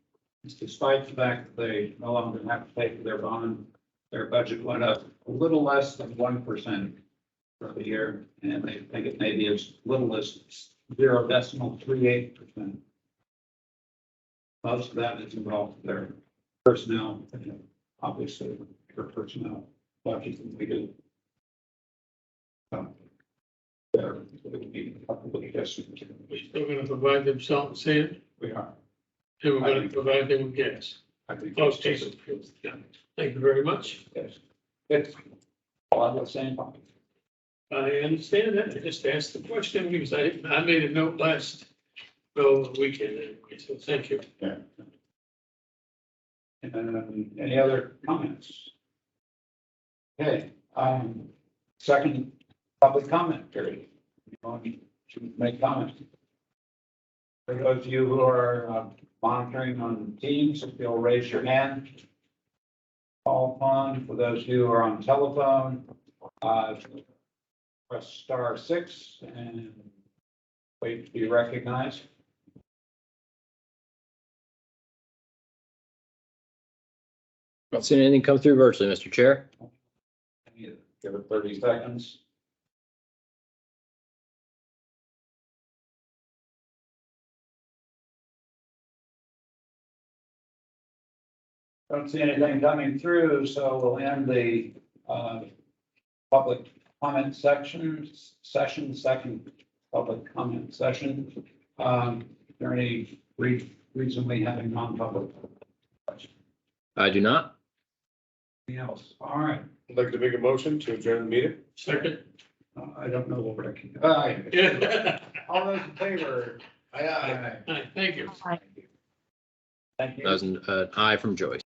Despite the fact that they no longer have to pay for their bond, their budget went up a little less than 1% for the year, and they think it may be as little as 0.38%. Most of that is involved with their personnel, obviously, their personnel budget than we do. There will be probably just. We're still gonna provide them salt and sand, We are. and we're gonna provide them with gas. I think. Oh, diesel fuels. Yeah. Thank you very much. Yes. It's all the same. I understand that. I just asked the question because I made a note last, weekend anyway, so thank you. Yeah. And any other comments? Okay, second public comment period. You want to make comments? For those of you who are monitoring on Teams, if you'll raise your hand. Call upon. For those of you who are on telephone, press *6 and wait to be recognized. Not seeing anything come through virtually, Mr. Chair. Give it 30 seconds. Don't see anything coming through, so we'll end the public comment second public comment session. Is there any reason we have a non-public? I do not. Anything else? All right. I'd like to make a motion to adjourn the meeting. Second. I don't know what I can. Aye. Yeah. All those in favor? Aye. Thank you. Thank you. That was an aye from Joyce.